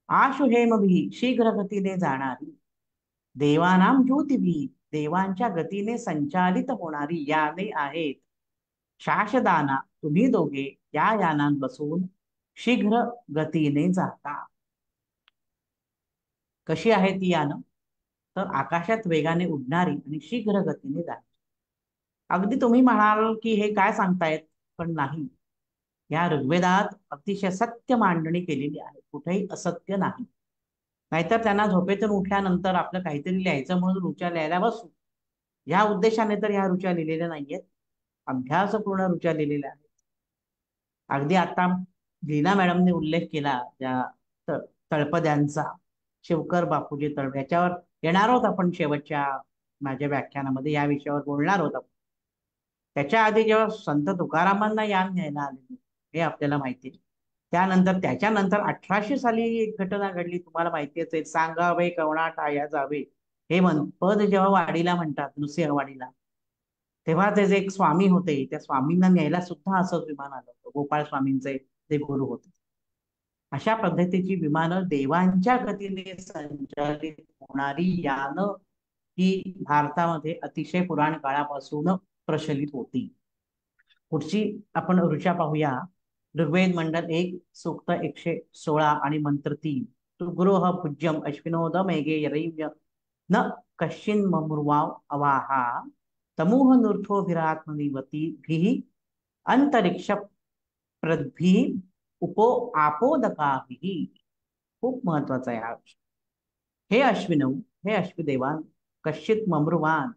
आशु हेमभिः शीघ्र गतीने जाणारी, देवानाम ज्योतिभिः देवांच्या गतीने संचालित होणारी याने आहेत. शाशदाना तुम्ही दोघे या यानात बसून शीघ्र गतीने जाता. कशी आहे ती यानं? तर आकाशात वेगाने उडणारी आणि शीघ्र गतीने जाणारी. अगदी तुम्ही म्हणाल की हे काय सांगतायत, पण नाही. या ऋग्वेदात अतिशय सत्य मांडणी केलेली आहे, कुठेही असत्य नाही. नाहीतर त्यांना झोपेतून उठल्यानंतर आपलं काहीतरी लिहायचं म्हणून रुचा लिहायला बसू, या उद्देशाने तर ह्या रुचा लिहिलेल्या नाहीयेत. अभ्यासपूर्ण रुचा लिहिलेल्या आहेत. अगदी आता लीना मॅडमने उल्लेख केला त्या तळपद्यांचा, शिवकर बापूजी तळप, याच्यावर येणार आहोत आपण शेवटच्या माझ्या व्याख्यानामध्ये, या विषयावर बोलणार आहोत आपण. त्याच्या आधी जेव्हा संत तुकारामांना यान न्यायला आले हे आपल्याला माहिती आहे. त्यानंतर त्याच्यानंतर 1800 साली एक घटना घडली, तुम्हाला माहितीच आहे. सांगावे कवणा टाया जावे हे पद जेव्हा वाडीला म्हणतात, नृसिंहवाडीला, तेव्हा ते जे एक स्वामी होते, त्या स्वामींना न्यायला सुद्धा असंच विमान आलं होतं. गोपाळ स्वामींचे ते गुरु होते. अशा पद्धतीची विमानं देवांच्या गतीने संचालित होणारी यानं ही भारतामध्ये अतिशय पुराण काळापासून प्रचलित होती. पुढची आपण ऋचा पाहूया. ऋग्वेद मंडल 1 सूक्त 116 आणि मंत्र 3. सुगृह पूज्यम अश्विनोद मेघे यरैव्य न कश्चिन ममुर्वाव अवाहा तमूह नूर्थोभिरात्मनिवतीभिः अंतरिक्ष प्रद्भिः उपो आपोदकाभिः. खूप महत्वाचा आहे हा. हे अश्विनव, हे अश्विदेवान, कश्चित ममृवान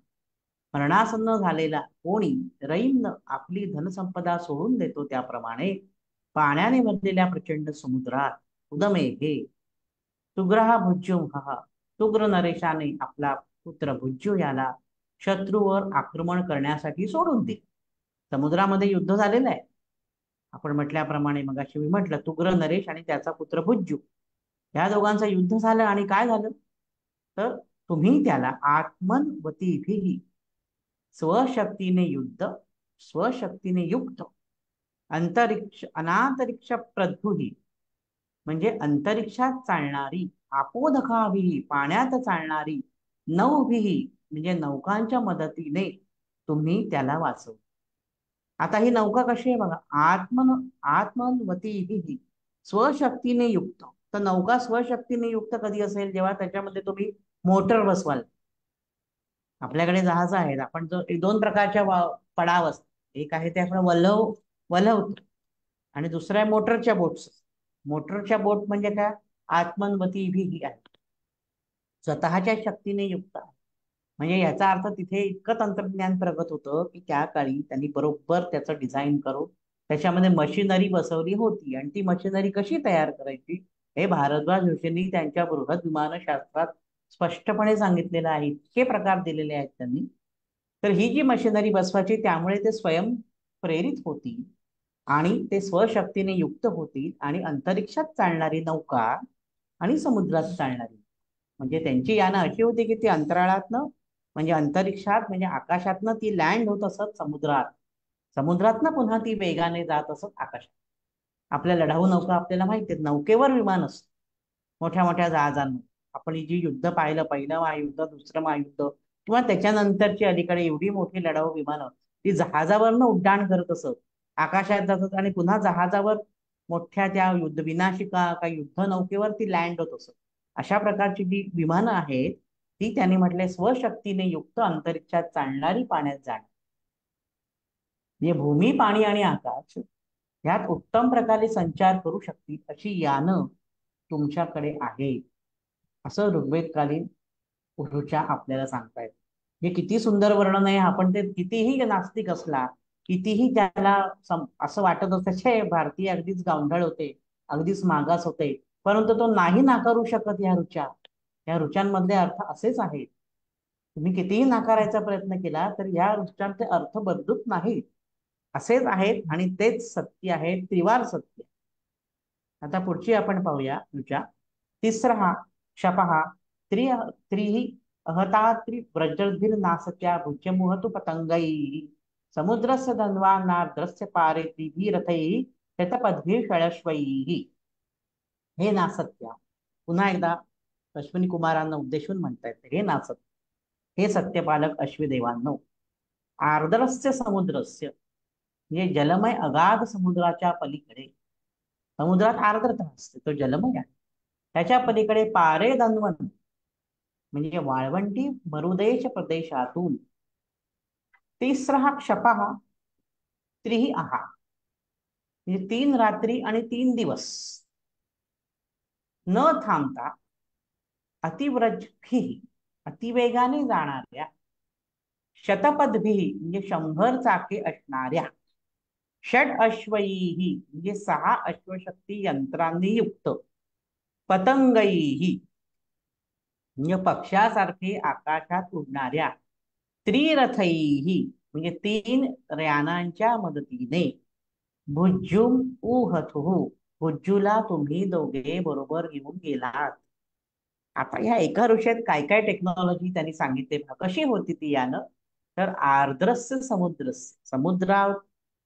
मरणासन्न झालेला कोणी रैन आपली धनसंपदा सोडून देतो, त्याप्रमाणे पाण्याने भरलेल्या प्रचंड समुद्रात उदमेघे सुग्रहा भुज्युंह सुग्र नरेशाने आपला पुत्र भुज्यू याला शत्रूवर आक्रमण करण्यासाठी सोडून दे. समुद्रामध्ये युद्ध झालेलं आहे. आपण म्हटल्याप्रमाणे मगाशी मी म्हटलं, तुग्र नरेश आणि त्याचा पुत्र भुज्यू, या दोघांचं युद्ध झालं. आणि काय झालं तर तुम्ही त्याला आत्मनवतीभिः स्वशक्तीने युद्ध, स्वशक्तीने युक्त अनांतरिक्ष प्रद्भुही म्हणजे अंतरिक्षात चालणारी, आपोदकाभिः पाण्यात चालणारी, नौभिः म्हणजे नौकांच्या मदतीने तुम्ही त्याला वाचव. आता ही नौका कशी आहे बघा. आत्मनवतीभिः स्वशक्तीने युक्त. तर नौका स्वशक्तीने युक्त कधी असेल? जेव्हा त्याच्यामध्ये तुम्ही मोटर बसवाल. आपल्याकडे जहाज आहेत, आपण जो दोन प्रकारच्या पडाव असतात. एक आहे ते आपण वल्हवतो आणि दुसरा आहे मोटरच्या बोट्स. मोटरच्या बोट म्हणजे काय? आत्मनवतीभिः आहे, स्वतःच्या शक्तीने युक्त आहे. म्हणजे याचा अर्थ तिथे इतकं तंत्रज्ञान प्रगत होतं की त्या काळी त्यांनी बरोबर त्याचं डिझाईन करून त्याच्यामध्ये मशिनरी बसवली होती. आणि ती मशिनरी कशी तयार करायची हे भारद्वाज ऋषींनी त्यांच्या बृहद विमानशास्त्रात स्पष्टपणे सांगितलेलं आहे. इतके प्रकार दिलेले आहेत त्यांनी. तर ही जी मशिनरी बसवायची, त्यामुळे ते स्वयं प्रेरित होती आणि ते स्वशक्तीने युक्त होतील. आणि अंतरिक्षात चालणारी नौका आणि समुद्रात चालणारी, म्हणजे त्यांची यानं अशी होती की ती अंतराळातनं म्हणजे अंतरिक्षात म्हणजे आकाशातनं ती लँड होत असत समुद्रात, समुद्रातनं पुन्हा ती वेगाने जात असत आकाशात. आपल्या लढाऊ नौका आपल्याला माहिती आहेत, नौकेवर विमान असत, मोठ्या मोठ्या जहाजांवर. आपण जी युद्ध पाहिलं, पहिलं महायुद्ध, दुसरं महायुद्ध किंवा त्याच्यानंतरची अलीकडे एवढी मोठी लढाऊ विमानं, ती जहाजावरनं उड्डाण करत असत, आकाशात जातात आणि पुन्हा जहाजावर मोठ्या त्या युद्ध विनाशिका का युद्ध नौकेवर ती लँड होत असत. अशा प्रकारची जी विमानं आहेत ती त्यांनी म्हटले स्वशक्तीने युक्त अंतरिक्षात चालणारी पाण्यात जाणार. म्हणजे भूमी, पाणी आणि आकाश यात उत्तम प्रकारे संचार करू शकतील अशी यानं तुमच्याकडे आहे, असं ऋग्वेदकालीन ऋचा आपल्याला सांगतायत. हे किती सुंदर वर्णन आहे. आपण ते कितीही नास्तिक असला, कितीही त्याला असं वाटत असतं छे भारतीय अगदीच गावंढळ होते, अगदीच मागास होते, परंतु तो नाही नाकारू शकत या ऋचा. या ऋचांमधले अर्थ असेच आहेत. तुम्ही कितीही नाकारायचा प्रयत्न केला तर या ऋचांचे अर्थ बदलत नाहीत, असेच आहेत आणि तेच सत्य आहे, त्रिवार सत्य. आता पुढची आपण पाहूया ऋचा. तिसरा शपहा त्रि त्रिही अहता त्रिव्रजर्भिर्नासत्या भुज्यमुहतु पतंगैः समुद्रस्य धन्वानार्द्रस्य पारे त्रिभिरथैः शतपद्भिः षडश्वैः. हे नासत्या, पुन्हा एकदा अश्विनी कुमारांना उद्देशून म्हणतायत, हे नासत्य, हे सत्यपालक अश्वदेवांनो, आर्द्रस्य समुद्रस्य म्हणजे जलमय अगाध समुद्राच्या पलीकडे, समुद्रात आर्द्रता असते, तो जलमय आहे, त्याच्या पलीकडे पारे धन्वन म्हणजे वाळवंटी मरुदेश प्रदेशातून तिसरा क्षपहा त्रिही आहा म्हणजे 3 रात्री आणि 3 दिवस न थांबता अतिव्रजभी अतिवेगाने जाणाऱ्या शतपदभी म्हणजे 100 चाके असणाऱ्या षड अश्वैही म्हणजे 6 अश्वशक्ती यंत्रांनी युक्त पतंगैही म्हणजे पक्षासारखे आकाशात उडणाऱ्या त्रिरथैही म्हणजे 3 यानांच्या मदतीने भुज्युम उहथुहु भुज्जूला तुम्ही दोघे बरोबर घेऊन गेलात. आता ह्या एका ऋषात काय काय टेक्नॉलॉजी त्यांनी सांगितले कशी होती ती यानं. तर आर्द्रस्य समुद्र, समुद्रात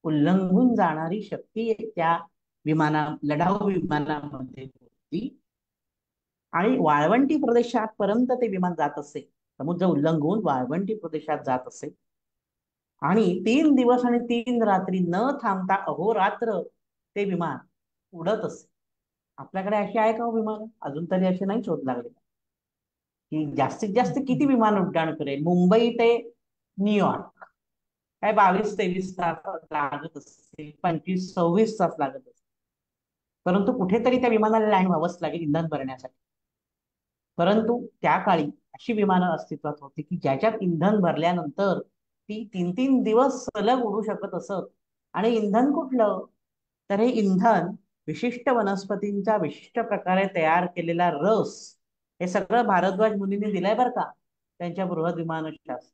उल्लंघून जाणारी शक्ती त्या लढाऊ विमानामध्ये होती आणि वाळवंटी प्रदेशात पर्यंत ते विमान जात असे. समुद्र उल्लंघून वाळवंटी प्रदेशात जात असे आणि 3 दिवस आणि 3 रात्री न थांबता अहोरात्र ते विमान उडत असे. आपल्याकडे अशी आहे का हो विमान? अजून तरी असे नाही शोध लागले की जास्तीत जास्त किती विमान उड्डाण करेल. मुंबई ते न्यूयॉर्क काय 22-23 तास लागत असते, 25-26 तास लागत असते, परंतु कुठेतरी त्या विमानाला लँड व्हावंच लागेल इंधन भरण्यासाठी. परंतु त्या काळी अशी विमानं अस्तित्वात होती की ज्याच्यात इंधन भरल्यानंतर ती 3-3 दिवस सलग उडू शकत असत. आणि इंधन कुठलं? तर हे इंधन विशिष्ट वनस्पतींचा विशिष्ट प्रकारे तयार केलेला रस, हे सगळं भारद्वाज मुनींनी दिलंय बरं का त्यांच्या बृहद विमानशास्त्र.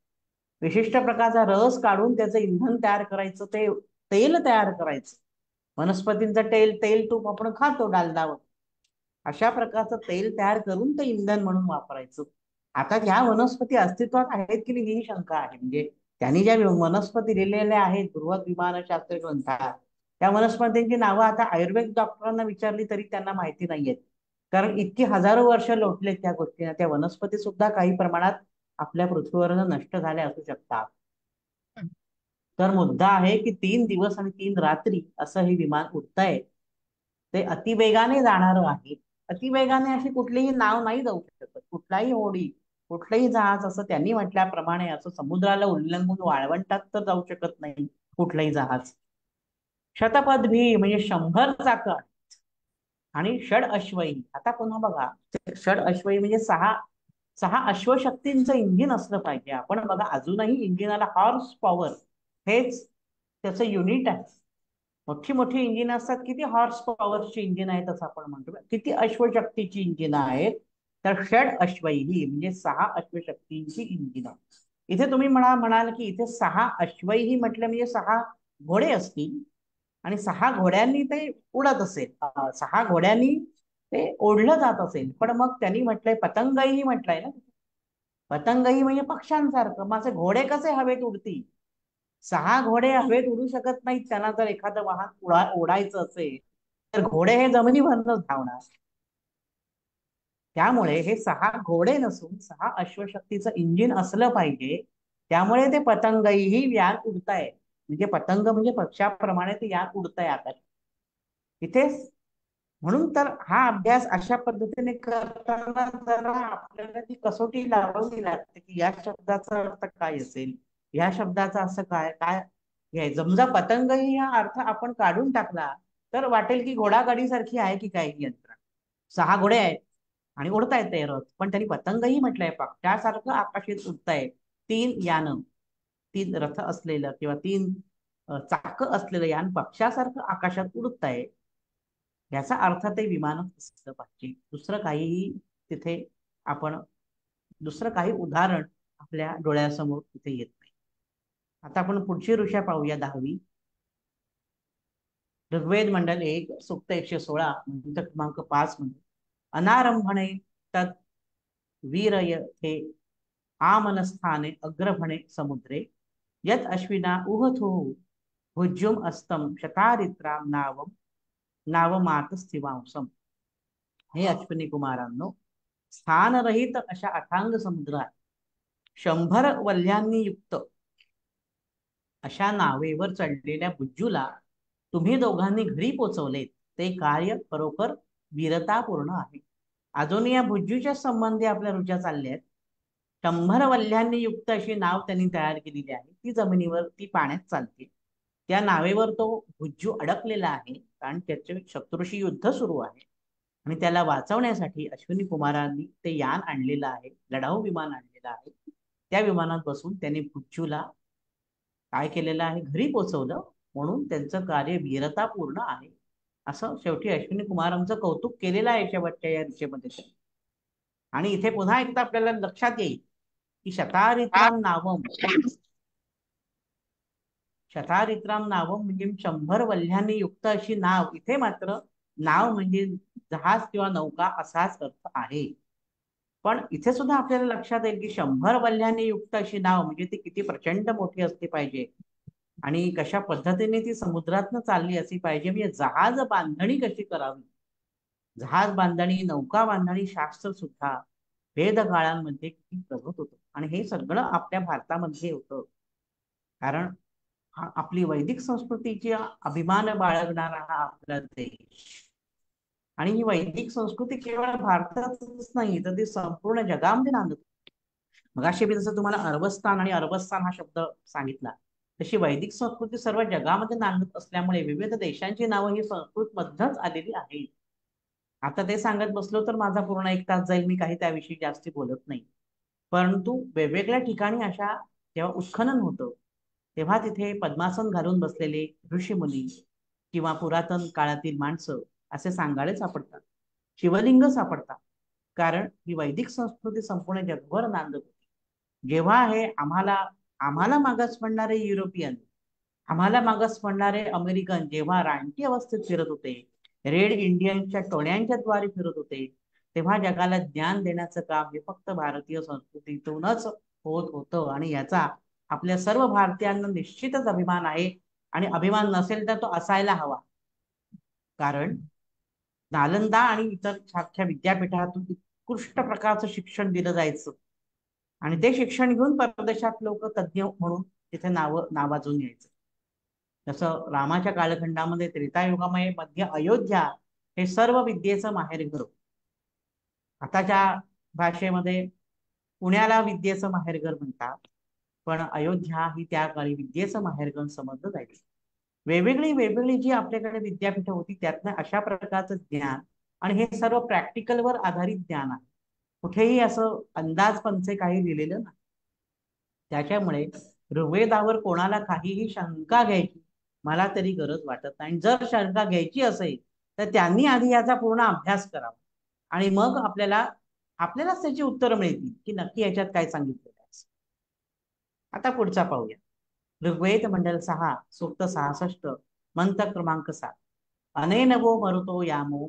विशिष्ट प्रकारचा रस काढून त्याचं इंधन तयार करायचं, ते तेल तयार करायचं. वनस्पतींचं तेल तूप आपण खातो डालडावर, अशा प्रकारचं तेल तयार करून ते इंधन म्हणून वापरायचं. आता ह्या वनस्पती अस्तित्वात आहेत की नाही ही शंका आहे. म्हणजे त्यांनी ज्या वनस्पती लिहिलेल्या आहेत बृहद विमानशास्त्र ग्रंथात, त्या वनस्पतींची नावं आता आयुर्वेद डॉक्टरांना विचारली तरी त्यांना माहिती नाहीयेत, कारण इतकी हजारो वर्ष लोटलेत त्या गोष्टींना. त्या वनस्पती सुद्धा काही प्रमाणात आपल्या पृथ्वीवर नष्ट झाल्या असू शकतात. तर मुद्दा आहे की 3 दिवस आणि 3 रात्री असं हे विमान उडतंय. ते अतिवेगाने जाणार आहे. अतिवेगाने अशी कुठलीही नाव नाही जाऊ शकत, कुठलाही होडी, कुठलंही जहाज असं त्यांनी म्हटल्याप्रमाणे असं समुद्राला उल्लंघून वाळवंटात तर जाऊ शकत नाही कुठलंही जहाज. शतपदभी म्हणजे 100 चाकं आणि षड अश्वई. आता पुन्हा बघा, षड अश्वई म्हणजे सहा सहा अश्वशक्तींचं इंजिन असलं पाहिजे. आपण बघा अजूनही इंजिनाला हॉर्स पॉवर हेच त्याचं युनिट आहे. मोठी मोठी इंजिन असतात, किती हॉर्स पॉवरची इंजिन आहेत असं आपण म्हणतो. किती अश्वशक्तीची इंजिन आहेत? तर षड अश्वैही म्हणजे 6 अश्वशक्तींची इंजिन. इथे तुम्ही म्हणाल की इथे 6 अश्वैही म्हटलं म्हणजे 6 घोडे असतील आणि 6 घोड्यांनी ते उडत असेल, 6 घोड्यांनी ते ओढलं जात असेल. पण मग त्यांनी म्हटलंय पतंगही म्हटलंय ना. पतंगही म्हणजे पक्ष्यांसारखं. माझे घोडे कसे हवेत उडतील? 6 घोडे हवेत उडू शकत नाहीत. त्यांना जर एखादं वाहन ओढायचं असेल तर घोडे हे जमिनीवरच धावणार. त्यामुळे हे 6 घोडे नसून 6 अश्वशक्तीचं इंजिन असलं पाहिजे. त्यामुळे ते पतंगही यान उडताय. म्हणजे पतंग म्हणजे पक्षाप्रमाणे ते यान उडतंय आकाशात. इथे म्हणून तर हा अभ्यास अशा पद्धतीने करताना जरा आपल्याला ती कसोटी लावावी लागते की या शब्दाचा अर्थ काय असेल, या शब्दाचा असं काय काय घ्यायचं. समजा पतंग ही हा अर्थ आपण काढून टाकला तर वाटेल की घोडागाडी सारखी आहे की काय ही यंत्रणा. 6 घोडे आहेत आणि उडता येते रथ, पण त्यांनी पतंगही म्हटलंय त्यासारखं आकाशात उडताय. 3 यानं, 3 रथ असलेलं किंवा 3 चाक असलेलं यान पक्षासारखं आकाशात उडत आहे. याचा अर्थ ते विमानच असलं पाहिजे. दुसरं काहीही तिथे आपण दुसरं काही उदाहरण आपल्या डोळ्यासमोर तिथे येत नाही. आता आपण पुढची ऋषा पाहूया 10वी. ऋग्वेद मंडल 1 सूक्त 116 मंत्र क्रमांक 5 मध्ये अनारंभणे तत् वीरयथे आमनस्थाने अग्रभणे समुद्रे यत अश्विना उहथुः भुज्युम अस्तम शतारित्रां नावमात स्थिवांसम. हे अश्विनी कुमारांनो, स्थानरहित अशा अथांग समुद्रात 100 वल्ह्यांनी युक्त अशा नावेवर चढलेल्या बुज्जूला तुम्ही दोघांनी घरी पोचवलेत, ते कार्य खरोखर वीरतापूर्ण आहे. अजून या बुज्जूच्या संबंधी आपल्या रुचा चालल्या आहेत. 100 वल्ह्यांनी युक्त अशी नाव त्यांनी तयार केलेली आहे. ती जमिनीवर, ती पाण्यात चालते. त्या नावेवर तो बुज्जू अडकलेला आहे, कारण त्याचे शत्रूशी युद्ध सुरू आहे आणि त्याला वाचवण्यासाठी अश्विनी कुमारांनी ते यान आणलेलं आहे, लढाऊ विमान आणलेलं आहे. त्या विमानात बसून त्यांनी बुज्जूला काय केलेलं आहे, घरी पोचवलं. म्हणून त्यांचं कार्य वीरतापूर्ण आहे असं शेवटी अश्विनी कुमारांचं कौतुक केलेलं आहे शेवटच्या या ऋषेमध्ये. आणि इथे पुन्हा एकदा आपल्याला लक्षात येईल की शतारित्राम नावम म्हणजे 100 वल्ह्यांनी युक्त अशी नाव. इथे मात्र नाव म्हणजे जहाज किंवा नौका असाच अर्थ आहे. पण इथे सुद्धा आपल्याला लक्षात येईल की 100 वल्ह्यांनी युक्त अशी नाव म्हणजे ती किती प्रचंड मोठी असली पाहिजे आणि कशा पद्धतीने ती समुद्रातनं चालली असली पाहिजे. म्हणजे जहाज बांधणी कशी करावी, जहाज बांधणी, नौका बांधणी शास्त्र सुद्धा वेद काळांमध्ये किती प्रगत होतं. आणि हे सगळं आपल्या भारतामध्ये होतं, कारण हा आपली वैदिक संस्कृतीची अभिमान बाळगणारा हा आपला देश. आणि ही वैदिक संस्कृती केवळ भारतातच नाही तर ती संपूर्ण जगामध्ये नांदत. मगाशी मी जसं तुम्हाला अरबस्तान आणि अरबस्तान हा शब्द सांगितला, तशी वैदिक संस्कृती सर्व जगामध्ये नांदत असल्यामुळे विविध देशांची नावं ही संस्कृत मधनच आलेली आहेत. आता ते सांगत बसलो तर माझा पूर्ण 1 तास जाईल, मी काही त्याविषयी जास्ती बोलत नाही. परंतु वेगवेगळ्या ठिकाणी अशा जेव्हा उत्खनन होतं तेव्हा तिथे पद्मासन घालून बसलेले ऋषीमुनी किंवा पुरातन काळातील माणसं असे सांगाडे सापडतात, शिवलिंग सापडतात. कारण ही वैदिक संस्कृती संपूर्ण जगभर नांदत होती. जेव्हा हे आम्हाला आम्हाला मागास पडणारे युरोपियन, आम्हाला मागास पडणारे अमेरिकन जेव्हा रानटी अवस्थेत फिरत होते, रेड इंडियनच्या टोळ्यांच्या द्वारे फिरत होते, तेव्हा जगाला ज्ञान देण्याचं काम हे फक्त भारतीय संस्कृतीतूनच होत होतं. आणि याचा आपल्या सर्व भारतीयांना निश्चितच अभिमान आहे. आणि अभिमान नसेल तर तो असायला हवा. कारण नालंदा आणि इतर सारख्या विद्यापीठातून उत्कृष्ट प्रकारचं शिक्षण दिलं जायचं आणि ते शिक्षण घेऊन परदेशात लोक तज्ज्ञ म्हणून तिथे नावाजून यायचं. जसं रामाच्या कालखंडामध्ये त्रेतायुगामध्ये मध्य अयोध्या हे सर्व विद्येचं माहेरघर होतं. आताच्या भाषेमध्ये पुण्याला विद्येचं माहेरघर म्हणतात, पण अयोध्या ही त्या काळी विद्येचं माहेरघर समजलं जायचं. वेगवेगळी वेगवेगळी जी आपल्याकडे विद्यापीठ होती त्यातनं अशा प्रकारचं ज्ञान, आणि हे सर्व प्रॅक्टिकलवर आधारित ज्ञान आहे. कुठेही असं अंदाजपंचे काही लिहिलेलं नाही. त्याच्यामुळे ऋग्वेदावर कोणाला काहीही शंका घ्यायची मला तरी गरज वाटत नाही. जर शंका घ्यायची असेल तर त्यांनी आधी याचा पूर्ण अभ्यास करावा आणि मग आपल्यालाच त्याची उत्तरं मिळतील की नक्की याच्यात काय सांगितलं आहे. आता पुढचा पाहूया. ऋग्वेद मंडल 6 सूक्त 66 मंत्र क्रमांक 7. अनेनवो मरुतो यामो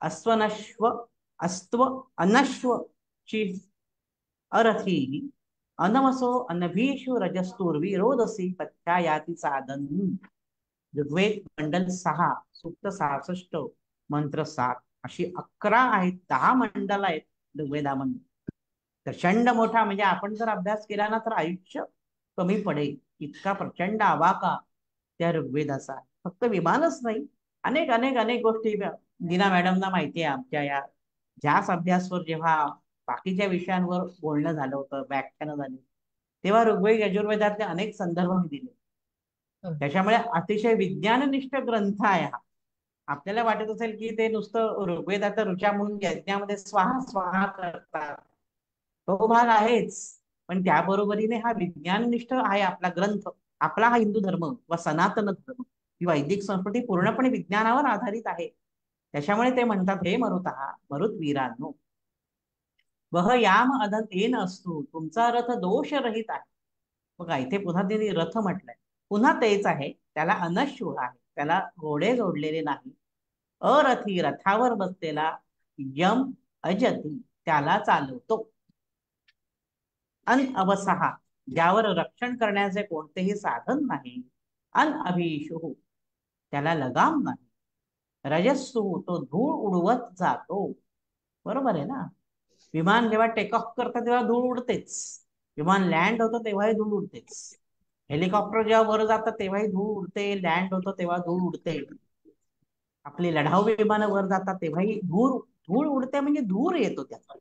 अस्वनश्व अस्त्व अनश्व ची अरथी अनवसो अनभीषु रजस्तूर्वी रोदसी पथ्यायाती साधन. ऋग्वेद मंडल 6 सूक्त 66 मंत्र 7 अशी 11 आहेत. 10 मंडल आहेत ऋग्वेदामध्ये. प्रचंड मोठा, म्हणजे आपण जर अभ्यास केला ना तर आयुष्य कमी पडेल इतका प्रचंड आवाका त्या ऋग्वेदाचा आहे. फक्त विमानच नाही, अनेक अनेक अनेक गोष्टी दीना मॅडमना माहिती आहे आमच्या या ध्यास अभ्यासवर जेव्हा बाकीच्या विषयांवर बोलणं झालं होतं, व्याख्यानं झाली, तेव्हा ऋग्वेद यजुर्वेदातले अनेक संदर्भ मी दिले. त्याच्यामुळे अतिशय विज्ञाननिष्ठ ग्रंथ आहे हा. आपल्याला वाटत असेल की ते नुसतं ऋग्वेदाचा ऋचा म्हणून यज्ञामध्ये स्वाहा स्वाहा करतात, तो भाग आहेच, पण त्याबरोबरीने हा विज्ञाननिष्ठ आहे आपला ग्रंथ. आपला हा हिंदू धर्म व सनातन धर्म, ही वैदिक संस्कृती पूर्णपणे विज्ञानावर आधारित आहे. त्याच्यामुळे ते म्हणतात, हे मरुत वीरांनो, वह याम अदन येन असतो, तुमचा रथ दोष रहित आहे. बघा इथे पुन्हा त्यांनी रथ म्हटलंय, पुन्हा तेच आहे, त्याला अनश्व आहे, त्याला घोडे जोडलेले नाही. अरथी रथावर बसलेला यम अजती त्याला चालवतो. अन अवसहा ज्यावर रक्षण करण्याचे कोणतेही साधन नाही. अन अभिषु त्याला लगाम नाही. रजस्सु तो धूळ उडवत जातो. बरोबर आहे ना. विमान जेव्हा टेक ऑफ करतं तेव्हा धूळ उडतेच, विमान लँड होतं तेव्हाही धूळ उडतेच, हेलिकॉप्टर जेव्हा वर जातं तेव्हाही धूळ उडते, लँड होतं तेव्हा धूळ उडते, आपली लढाऊ विमानं वर जातात तेव्हाही धूळ धूळ उडते, म्हणजे धूर येतो त्याचा.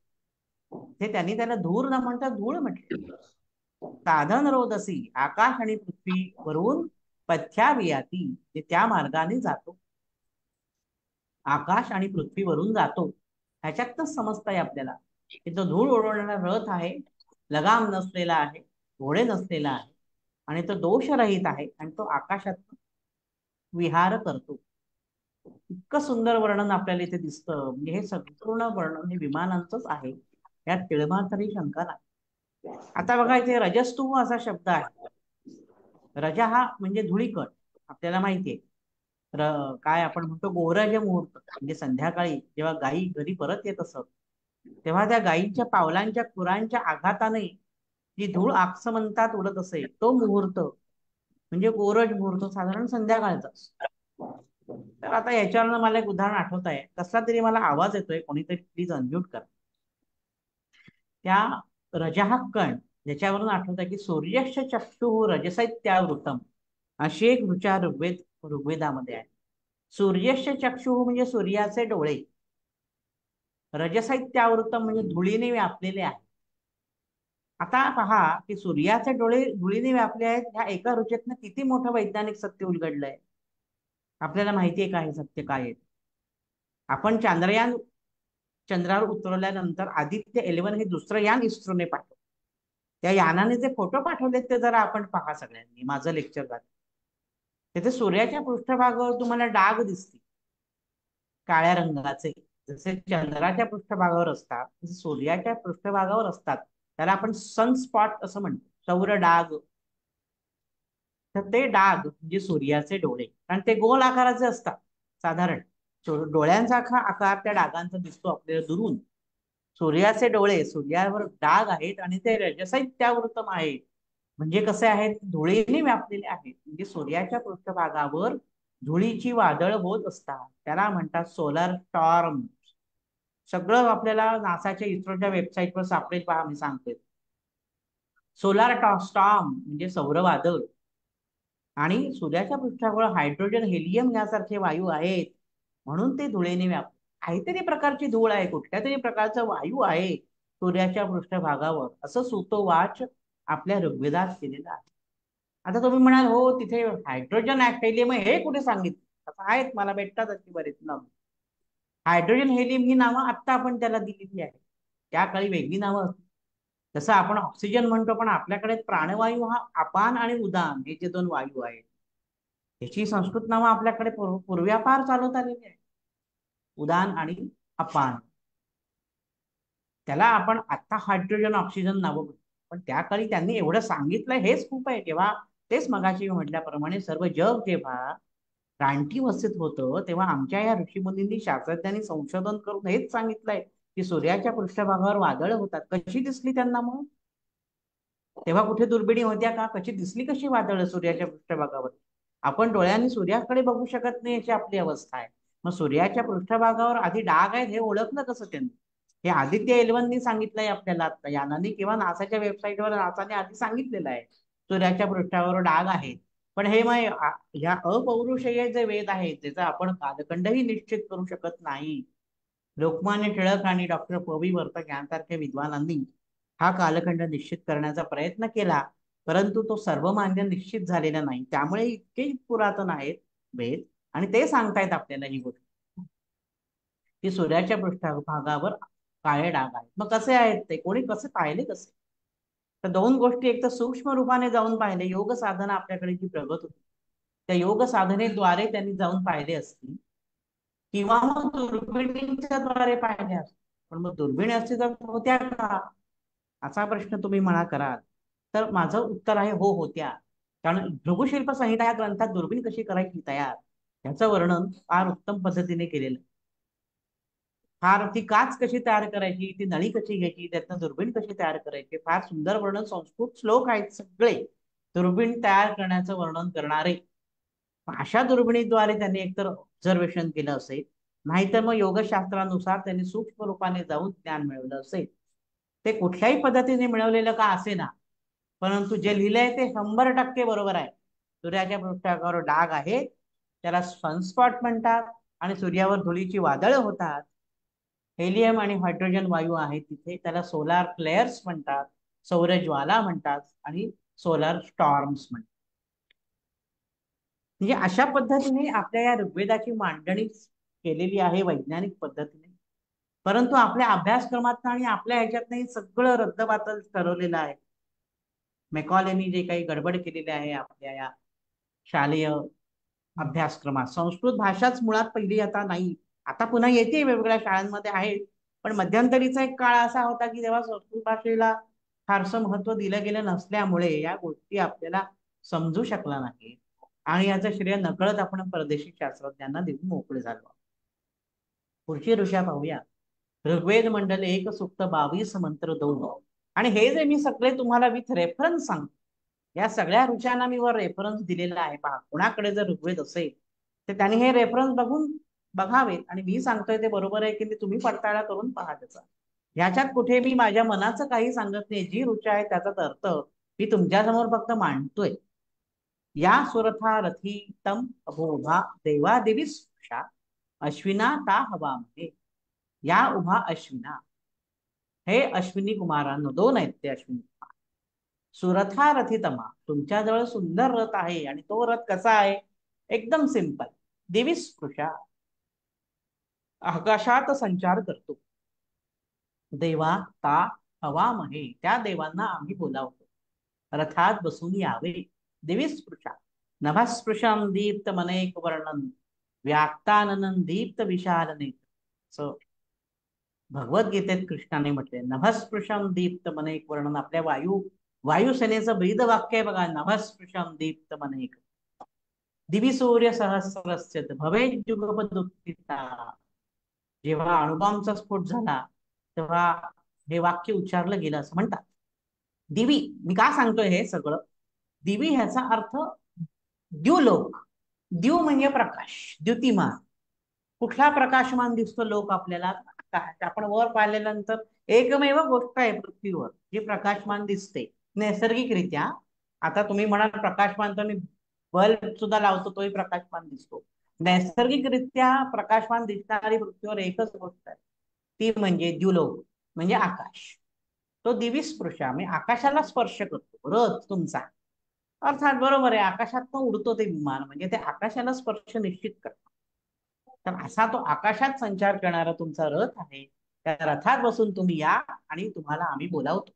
ते त्यांनी त्याला धूर न म्हणता धूळ म्हटले. साधन रोदसी आकाश आणि पृथ्वी वरून पथ्यावियाती, ते त्या मार्गाने जातो. आकाश आणि पृथ्वीवरून जातो, ह्याच्यातच समजतंय आपल्याला की तो धूळ उडवणारा रथ आहे, लगाम नसलेला आहे, घोडे नसलेला आहे, आणि तो दोषरहित आहे, आणि तो आकाशात विहार करतो. इतकं सुंदर वर्णन आपल्याला इथे दिसतं. म्हणजे हे संपूर्ण वर्णन हे विमानांचंच आहे, यात तिळमात्रही शंका नाही. आता बघा इथे रजस्तु असा शब्द आहे. रजा हा म्हणजे धुळीकण, आपल्याला माहितीये. काय आपण म्हणतो गोरज मुहूर्त, म्हणजे संध्याकाळी जेव्हा गायी घरी परत येत असत, तेव्हा त्या गायींच्या पावलांच्या खुरांच्या आघाताने जी धूळ आकसमंतात उडत असे, तो मुहूर्त म्हणजे गोरज मुहूर्त, साधारण संध्याकाळचा. तर आता याच्यावरनं मला एक उदाहरण आठवत आहे, कसला तरी मला आवाज येतोय, कोणीतरी प्लीज अनम्यूट करा. त्या रजा हा कण, ज्याच्यावरून आठवत आहे की सूर्यक्ष चक्षु रजसैत्यावृतम, अशी एक ऋचा ऋग्वेदामध्ये आहे. सूर्यक्ष चक्षु म्हणजे सूर्याचे डोळे, रजसैत्यावृतम म्हणजे धुळीने व्यापलेले आहे. आता पहा की सूर्याचे डोळे धुळीने व्यापले आहेत, ह्या एका ऋचेतनं किती मोठं वैज्ञानिक सत्य उलगडलंय. आपल्याला माहितीये का हे सत्य काय आहे? आपण चांद्रयान चंद्रावर उतरवल्यानंतर आदित्य 11 हे दुसरं यान इस्रोने पाठवलं. त्या यानाने जे फोटो पाठवलेत ते जरा आपण पहा सगळ्यांनी, माझं लेक्चर झालं. तिथे सूर्याच्या पृष्ठभागावर तुम्हाला डाग दिसतील काळ्या रंगाचे, जसे चंद्राच्या पृष्ठभागावर असतात तसे सूर्याच्या पृष्ठभागावर असतात. त्याला आपण सनस्पॉट असं म्हणतो, सौर डाग. तर ते डाग म्हणजे सूर्याचे डोळे, आणि ते गोल आकाराचे असतात साधारण. डोळ्यांचा आकार त्या डागांचा दिसतो आपल्याला दुरून. सूर्याचे डोळे, सूर्यावर डाग आहेत, आणि ते रजसैत्यावृतम आहेत, म्हणजे कसे आहेत, धुळीने व्यापलेले आहेत. म्हणजे सूर्याच्या पृष्ठभागावर धुळीची वादळ होत असतात, त्याला म्हणतात सोलर स्टॉर्म. सगळं आपल्याला नासाच्या इस्रोच्या वेबसाईटवर सापडेल, पहा मी सांगतोय. सोलार स्टॉर्म म्हणजे सौर वादळ, आणि सूर्याच्या पृष्ठावर हायड्रोजन हेलियम यासारखे वायू आहेत, म्हणून ते धुळेने व्यापले. काहीतरी प्रकारची धूळ आहे, कुठल्या तरी प्रकारचा वायू आहे सूर्याच्या पृष्ठभागावर, असं सुतोवाच आपल्या ऋग्वेदात केलेलं आहे. आता तुम्ही म्हणाल, हो तिथे हायड्रोजन हेलियम हे कुठे सांगितलं? आता आहेत, मला भेटतात अशी बरेच नाव. हायड्रोजन हेलियम ही नावं आत्ता आपण त्याला दिलेली आहे, त्या काळी वेगळी नावं असतात. जसं आपण ऑक्सिजन म्हणतो, पण आपल्याकडे प्राणवायू हा अपान आणि उदान हे जे दोन वायू आहेत, याची संस्कृत नावं आपल्याकडे पूर्व्यापार चालत आलेली आहे, उदान आणि अपान. त्याला आपण आता हायड्रोजन ऑक्सिजन नावं म्हणतो, पण त्या काळी त्यांनी एवढं सांगितलं हेच खूप आहे. तेव्हा तेच मगाशी म्हटल्याप्रमाणे सर्व जग जेव्हा क्रांतीवस्थित होतं, तेव्हा आमच्या या ऋषीमुनींनी शास्त्रज्ञांनी संशोधन करून हेच सांगितलंय की सूर्याच्या पृष्ठभागावर वादळ होतात. कशी दिसली त्यांना मग? तेव्हा कुठे दुर्बिणी होत्या का? कशी दिसली, कशी वादळ सूर्याच्या पृष्ठभागावर? आपण डोळ्यांनी सूर्याकडे बघू शकत नाही, अशी आपली अवस्था आहे. मग सूर्याच्या पृष्ठभागावर आधी डाग आहेत हे ओळखलं कसं त्यांनी? हे आदित्य 11नी सांगितलंय आपल्याला, आता यानाने किंवा नासाच्या वेबसाईटवर नासाने आधी सांगितलेलं आहे सूर्याच्या पृष्ठावर डाग आहेत. पण हे मग या अपौरुषेय जे वेद आहेत त्याचा आपण कालखंडही निश्चित करू शकत नाही. लोकमान्य टिळक आणि डॉक्टर प.वी. वर्तक यांसारख्या विद्वानांनी हा कालखंड निश्चित करण्याचा प्रयत्न केला, परंतु तो सर्वमान्य निश्चित झालेला नाही. त्यामुळे इतके पुरातन आहेत वेद, आणि ते सांगतायत आपल्याला ही गोष्ट की सूर्याच्या पृष्ठभागावर काळे डाग आहेत. मग कसे आहेत ते, कोणी कसे पाहिले कसे? तर दोन गोष्टी, एक तर सूक्ष्म रूपाने जाऊन पाहिले, योग साधना आपल्याकडे जी प्रगत होती त्या योग साधनेद्वारे त्यांनी जाऊन पाहिले असतील, किंवा मग दुर्बिणीच्या द्वारे पाहिले असतील. पण मग दुर्बिणी असती तर होत्या का, असा प्रश्न तुम्ही म्हणा कराल, तर माझं उत्तर आहे हो, होत्या. कारण भृगुशिल्प संहिता या ग्रंथात दुर्बीण कशी करायची तयार याचं वर्णन फार उत्तम पद्धतीने केलेलं आहे. फार ती काच कशी तयार करायची, ती नळी कशी घ्यायची, त्यातनं दुर्बीण कशी तयार करायची, फार सुंदर वर्णन, संस्कृत श्लोक आहेत सगळे दुर्बीण तयार करण्याचं वर्णन करणारे. अशा दुर्बिणीद्वारे त्यांनी एकतर ऑब्झर्वेशन केलं असेल, नाहीतर मग योगशास्त्रानुसार त्यांनी सूक्ष्म रूपाने जाऊन ज्ञान मिळवलं असेल. ते कुठल्याही पद्धतीने मिळवलेलं का असेना, परंतु जे लिहिलंय ते 100% बरोबर आहे. सूर्याच्या पृष्ठावर डाग आहे, त्याला सनस्पॉट म्हणतात, आणि सूर्यावर धुळीची वादळं होतात. हेलियम आणि हायड्रोजन वायू आहेत तिथे, त्याला सोलार फ्लेअर्स म्हणतात, सौरज्वाला म्हणतात, आणि सोलार स्टॉर्म्स म्हणतात. म्हणजे अशा पद्धतीने आपल्या या ऋग्वेदाची मांडणी केलेली आहे वैज्ञानिक पद्धतीने. परंतु आपल्या अभ्यासक्रमात आणि आपल्या ह्याच्यात हे सगळं रद्दबातल ठरवलेलं आहे. मेकॉलेनी जे काही गडबड केलेली आहे आपल्या या शालेय अभ्यासक्रमात, संस्कृत भाषाच मुळात पहिली आता नाही, आता पुन्हा येते, वेगवेगळ्या शाळांमध्ये आहे. पण मध्यंतरीचा एक काळ असा होता की तेव्हा संस्कृत भाषेला फारसं महत्व दिलं गेलं नसल्यामुळे या गोष्टी आपल्याला समजू शकला नाही, आणि याचं श्रेय नकळत आपण परदेशी शास्त्रज्ञांना देऊन मोकळे झालो. पुढची ऋषा पाहूया. ऋग्वेद मंडल 1 सूक्त 22 मंत्र 2. आणि हे जे मी सगळे तुम्हाला विथ रेफरन्स सांगतो, या सगळ्या ऋचांना मी वर रेफरन्स दिलेला आहे. पहा, कुणाकडे जर ऋग्वेद असेल तर त्यांनी हे रेफरन्स बघून बघावेत, आणि मी सांगतोय ते बरोबर आहे की नाही तुम्ही पडताळा करून पहा त्याचा. याच्यात कुठे मी माझ्या मनाचं काही सांगत नाही. जी ऋचा आहे त्याचाच अर्थ मी तुमच्यासमोर फक्त मांडतोय. या सुरथा रथी तम अभोभा देवादेवी सुषा अश्विना ता हवामध्ये. या उभा अश्विना, हे अश्विनी कुमारांनो, दोन आहेत ते अश्विनी कुमार. सुरथा रथितमा, तुमच्याजवळ सुंदर रथ आहे, आणि तो रथ कसा आहे, एकदम सिंपल. देवी स्पृशा, आकाशात संचार करतो. देवा ता हवामहे, त्या देवांना आम्ही बोलावतो. रथात बसून यावे. देवी स्पृशा, नभस्पृशम दीप्त मनेक वर्णन व्याक्तानन दीप्त विशाल नेत्र. भगवद्गीतेत कृष्णाने म्हटले, नभस्पृशम दीप्त मनेक वर्णन. आपल्या वायुसेनेचं ब्रीद वाक्य आहे बघा, नभस्पृशम दीप्त मनेक. दिवी सूर्य सहस्रस्य भवेद्युगपदुत्थिता. जेव्हा अणुबॉम्बचा स्फोट झाला तेव्हा हे वाक्य उच्चारलं गेलं असं म्हणतात. दिवी, मी का सांगतोय हे सगळं, दिवी ह्याचा अर्थ द्युलोक. द्यू म्हणजे प्रकाश, द्युतिमान. कुठला प्रकाशमान दिसतो लोक आपल्याला, आपण वर पाहिल्यानंतर एकमेव गोष्ट आहे पृथ्वीवर जी प्रकाशमान दिसते नैसर्गिकरित्या. आता तुम्ही म्हणाल प्रकाशमान तर मी बल्ब सुद्धा लावतो तोही प्रकाशमान दिसतो. नैसर्गिकरित्या प्रकाशमान दिसणारी पृथ्वीवर एकच गोष्ट आहे, ती म्हणजे द्युलोक, म्हणजे आकाश. तो दिवी स्पृशा, मी आकाशाला स्पर्श करतो. रथ तुमचा, अर्थात बरोबर आहे, आकाशात पण उडतो ते विमान, म्हणजे ते आकाशाला स्पर्श निश्चित करतो. तर असा तो आकाशात संचार करणारा तुमचा रथ आहे. त्या रथात बसून तुम्ही या, आणि तुम्हाला आम्ही बोलावतो.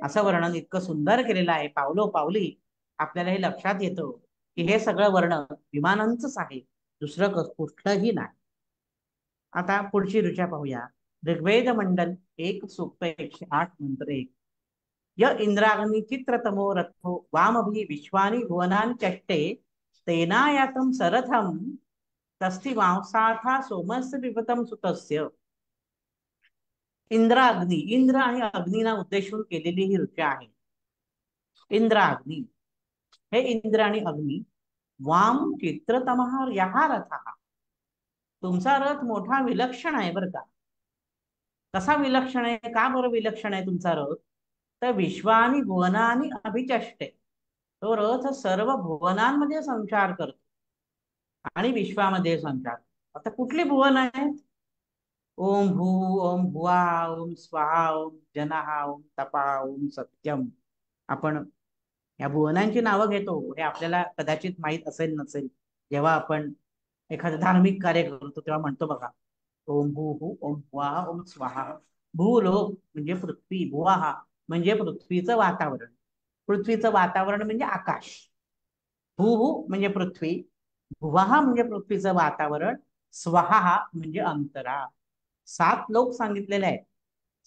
असं वर्णन इतकं सुंदर केलेलं आहे. पावलो पावली आपल्याला हे लक्षात येतं की हे सगळं वर्णन विमानांचंच आहे, दुसरं कुठलंही नाही. आता पुढची ऋचा पाहूया. ऋग्वेद मंडल 1 सूक्त 108 मंत्र 1. य इंद्राग्नी चित्रतमो रथो वामभि विश्वानि भुवनानि चष्टे तेनायातं सरथम तस्ति वांसाथा सोमस्य पिबतम सुतस्य. इंद्र अग्नी, इंद्र आणि अग्नीला उद्देशून केलेली ही ऋचा आहे. इंद्र अग्नी, हे इंद्र आणि अग्नी. वाम चित्रतमः यः रथः, तुमचा रथ मोठा विलक्षण आहे बरं का. कसा विलक्षण आहे, का बरं विलक्षण आहे तुमचा रथ, तर विश्वानी भुवनानी अभिचष्टे, तो रथ सर्व भुवनांमध्ये संचार करतो आणि विश्वामध्ये संचार करतो. आता कुठली भुवन आहेत? ओम भू, ओम भुवा, ओम स्वाहा, ओम जनहा, ओम तपा, ओम सत्यम. आपण या भुवनांची नावं घेतो हे आपल्याला कदाचित माहित असेल नसेल. जेव्हा आपण एखादं धार्मिक कार्य करतो तेव्हा म्हणतो बघा, ओम भू हू, ओम भुवा, ओम स्वाहा. भूलोक म्हणजे पृथ्वी, भुवा म्हणजे पृथ्वीचं वातावरण. पृथ्वीचं वातावरण म्हणजे आकाश. भू म्हणजे पृथ्वी, भुवाहा म्हणजे पृथ्वीचं वातावरण, स्वहा म्हणजे अंतरा. 7 लोक सांगितलेले आहेत.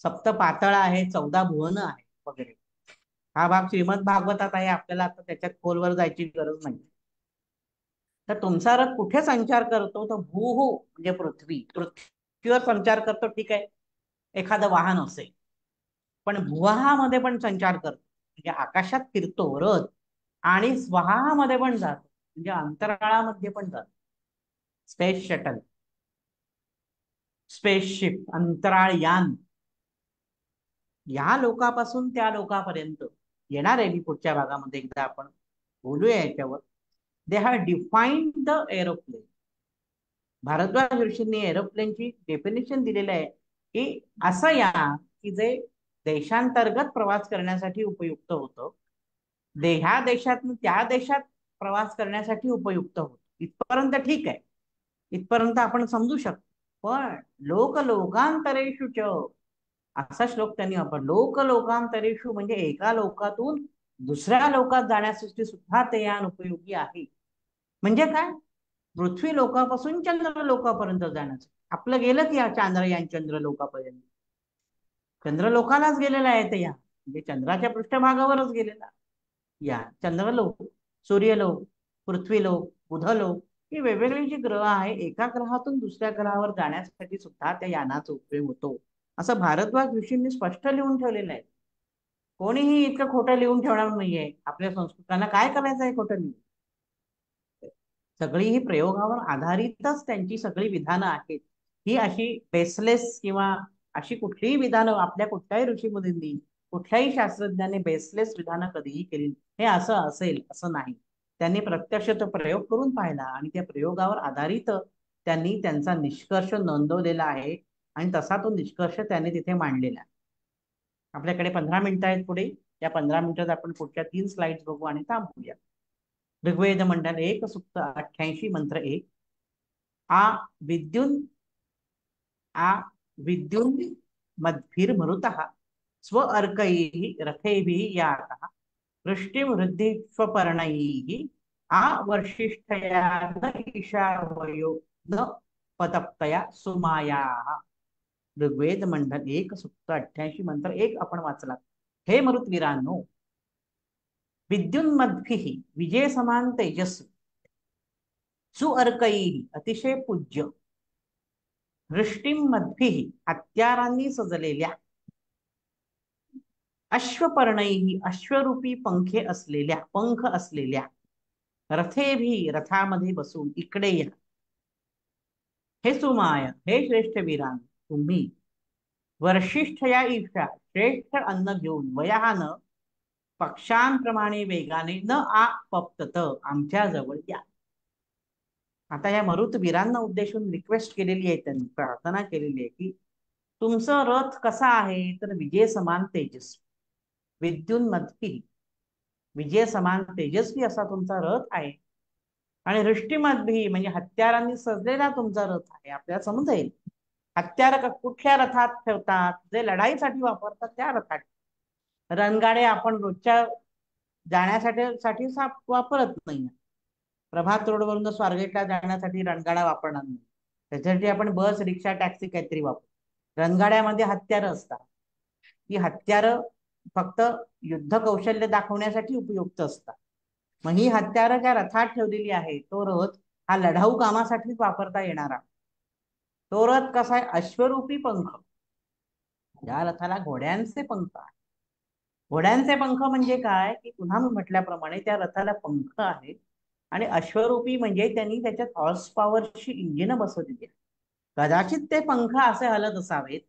सप्त पातळ आहे, 14 भुवन आहे वगैरे. हा भाग श्रीमद भागवतात आहे, आपल्याला आता त्याच्यात खोलवर जायची गरज नाही. तर तुमचा रथ कुठे संचार करतो? तर भूहू म्हणजे पृथ्वीवर संचार करतो, ठीक आहे, एखादं वाहन असेल. पण भुवाहामध्ये पण संचार करतो, म्हणजे आकाशात फिरतो रथ. आणि स्वहामध्ये पण जातो, म्हणजे अंतराळामध्ये पण जातो. स्पेस शटल, स्पेसशिप, अंतराळयान. या लोकापासून त्या लोकापर्यंत येणार आहे मी पुढच्या भागामध्ये, एकदा आपण बोलूया याच्यावर. They have defined the aeroplane. Bharadwaj ऋषींनी एरोप्लेनची डेफिनेशन दिलेलं आहे की असं यान की जे देशांतर्गत प्रवास करण्यासाठी उपयुक्त होतं, ह्या देशातून त्या देशात प्रवास करण्यासाठी उपयुक्त होतं. इथपर्यंत ठीक आहे, इथपर्यंत आपण समजू शकतो. पण लोक लोकांतरेषु च, असा श्लोक त्यांनी वापर, लोक लोकांतरेषु म्हणजे एका लोकातून दुसऱ्या लोकात जाण्यासाठी सुद्धा ते यान उपयोगी आहे. म्हणजे काय? पृथ्वी लोकापासून चंद्र लोकापर्यंत जाण्याचं. आपलं गेलं की या चांद्रयान चंद्र लोकापर्यंत, चंद्र लोकालाच गेलेलं आहे ते या, म्हणजे चंद्राच्या पृष्ठभागावरच गेलेला या चंद्रलोक, सूर्यलोक, पृथ्वीलोक, बुधलोक, ही वेगवेगळी जी ग्रह आहे, एका ग्रहातून दुसऱ्या ग्रहावर जाण्यासाठी सुद्धा त्या यानाचा उपयोग होतो, असं भारद्वाज ऋषींनी स्पष्ट लिहून ठेवलेलं आहे. कोणीही इतकं खोटं लिहून ठेवणार नाहीये. आपल्या संस्कृतांना काय करायचं आहे खोटं लिहून? सगळी ही प्रयोगावर आधारितच त्यांची सगळी विधानं आहेत. ही अशी बेसलेस किंवा अशी कुठलीही विधानं आपल्या कुठल्याही ऋषीमुनींनी, कुठल्याही शास्त्रज्ञाने बेसलेस विधानं कधीही केली हे असं असेल असं नाही. त्यांनी प्रत्यक्ष तो प्रयोग करून पाहिला आणि त्या प्रयोगावर आधारित त्यांनी त्यांचा निष्कर्ष नोंदवलेला आहे आणि तसा तो निष्कर्ष त्यांनी तिथे मांडलेला आहे. आपल्याकडे 15 मिनिटं आहेत पुढे. या 15 मिनिटात आपण पुढच्या 3 स्लाइड्स बघू आणि थांबूया. ऋग्वेद मंडल 1 सुक्त 88 मंत्र 1. आ विद्युन आ विद्युन मद्भिर्मरुतः स्व अर्कैः रथेभिः यातः वृष्टिवृद्धि स्वपर्णैः आ वर्षिष्ठया न ईशावयो न पतप्तया सुमायाः. ऋग्वेद मंडल 1 सुक्त 88 मंत्र 1 आपण वाचला. हे मरुतवीरांनो, विद्युन्मद्भिः विजय समान तेजस्वी, सुअर्कैः अतिशय पूज्य, वृष्टीमद्भिः हत्यारांनी सजलेल्या, अश्वपर्णैः अश्वरूपी पंख असलेल्या, रथेभी रथामध्ये बसून इकडे या. हे सुमाय, हे श्रेष्ठ वीरान, तुम्ही वर्षिष्ठ या ईशा श्रेष्ठ अन्न घेऊन वयान पक्षांप्रमाणे वेगाने न आपप्तत आमच्या जवळ या. आता या मरुत वीरांना उद्देशून रिक्वेस्ट केलेली आहे, त्यांनी प्रार्थना केलेली आहे की तुमचं रथ कसा आहे? तर विजय समान तेजस्वी, विद्युन्मद्भिः विजय समान तेजस्वी असा तुमचा रथ आहे. आणि वृष्टीमद्भिः म्हणजे हत्यारांनी सजलेला तुमचा रथ आहे. आपल्याला समजेल हत्यार कुठल्या रथात ठेवतात? जे लढाईसाठी वापरतात त्या रथात. रणगाडे आपण रोजच्या जाण्यासाठी वापरत नाही. प्रभात रोडवरून स्वारगेटला जाण्यासाठी रणगाडा वापरणार नाही. त्याच्यासाठी आपण बस, रिक्षा, टॅक्सी काहीतरी वापरतो. रणगाड्यामध्ये हत्यार असतात. ही हत्यार फक्त युद्ध कौशल्य दाखवण्यासाठी उपयुक्त असतात. मग ही हत्यारं ज्या रथात ठेवलेली आहे, तो रथ हा लढाऊ कामासाठीच वापरता येणारा. तो रथ कसा आहे? अश्वरूपी पंख. या रथाला घोड्यांचे पंख आहे. घोड्यांचे पंख म्हणजे काय? की पुन्हा मी म्हटल्याप्रमाणे त्या रथाला पंख आहे. आणि अश्वरूपी म्हणजे त्यांनी त्याच्यात हॉर्स पॉवरची इंजिन बसवलेली आहे. कदाचित ते पंख असे हलत असावेत,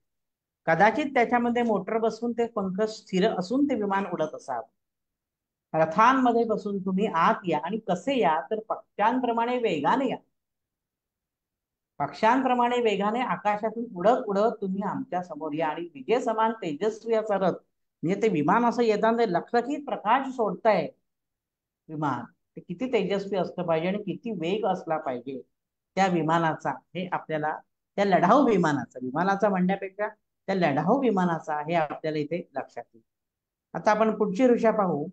कदाचित त्याच्यामध्ये मोटर बसून ते पंख स्थिर असून ते विमान उडत असावं. रथांमध्ये बसून तुम्ही आत या आणि कसे या तर पक्ष्यांप्रमाणे वेगाने या. पक्ष्यांप्रमाणे वेगाने आकाशातून उडत उडत तुम्ही आमच्या समोर या आणि विजय समान तेजस्वी असा रथ म्हणजे ते विमान असं येताना लखलखीत प्रकाश सोडताय विमान. ते किती तेजस्वी असलं पाहिजे आणि किती वेग असला पाहिजे त्या विमानाचा हे आपल्याला त्या लढाऊ विमानाचा म्हणण्यापेक्षा त्या लढाऊ विमानाचा हे आपल्याला इथे लक्षात येईल. आता आपण पुढची ऋषा पाहू.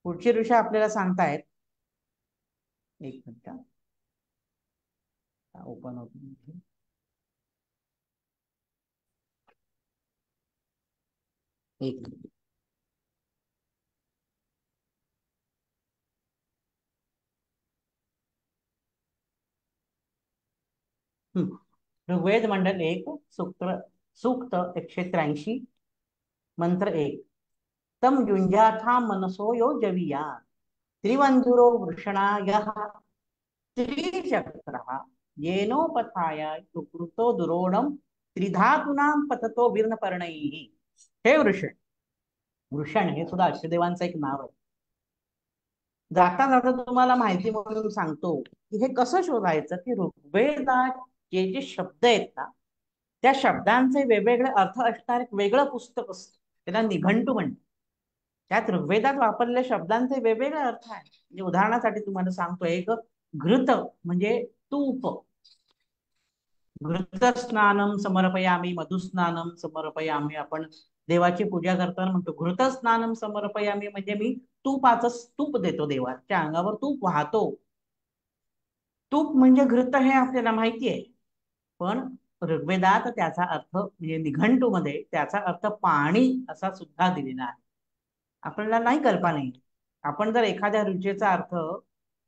पुढची ऋषा आपल्याला सांगतायत. एक मिनिट ओपन होत. एक मिनिट. ऋग्वेद मंडल 1 सूक्त सूक्त 183 मंत्र 1. तम युंजाथा मनसो यो जविया त्रिवंधुरो वृषणा यः त्रिचक्रः येनोपथाय सुकृतो दुरोणम त्रिधातूनां पततो विर्णपर्णैः. हे वृषण. वृषण हे सुद्धा अश्वदेवांचं एक नाव आहे. जाता जाता तुम्हाला माहिती म्हणून सांगतो की हे कसं शोधायचं की ऋग्वेदात जे जे शब्द आहेत ना त्या शब्दांचे वेगवेगळे अर्थ असणार एक वेगळं पुस्तक असतं. त्याला निघंटू म्हणतात. त्यात ऋग्वेदात वापरलेल्या शब्दांचे वेगवेगळे अर्थ आहेत. म्हणजे उदाहरणासाठी तुम्हाला सांगतो. एक घृत म्हणजे तूप. घृत स्नानम समर्पयामी, मधुस्नानम समर्पयामी. आपण देवाची पूजा करताना म्हणतो घृत स्नानम समर्पयामी म्हणजे मी तुपाचं स्तूप देतो, देवाच्या अंगावर तूप वाहतो. तूप म्हणजे घृत हे आपल्याला माहिती आहे. पण ऋग्वेदात त्याचा अर्थ म्हणजे निघंटूमध्ये त्याचा अर्थ पाणी असा सुद्धा दिलेला आहे. आपल्याला नाही कल्पना नाही. आपण जर एखाद्या रुचेचा अर्थ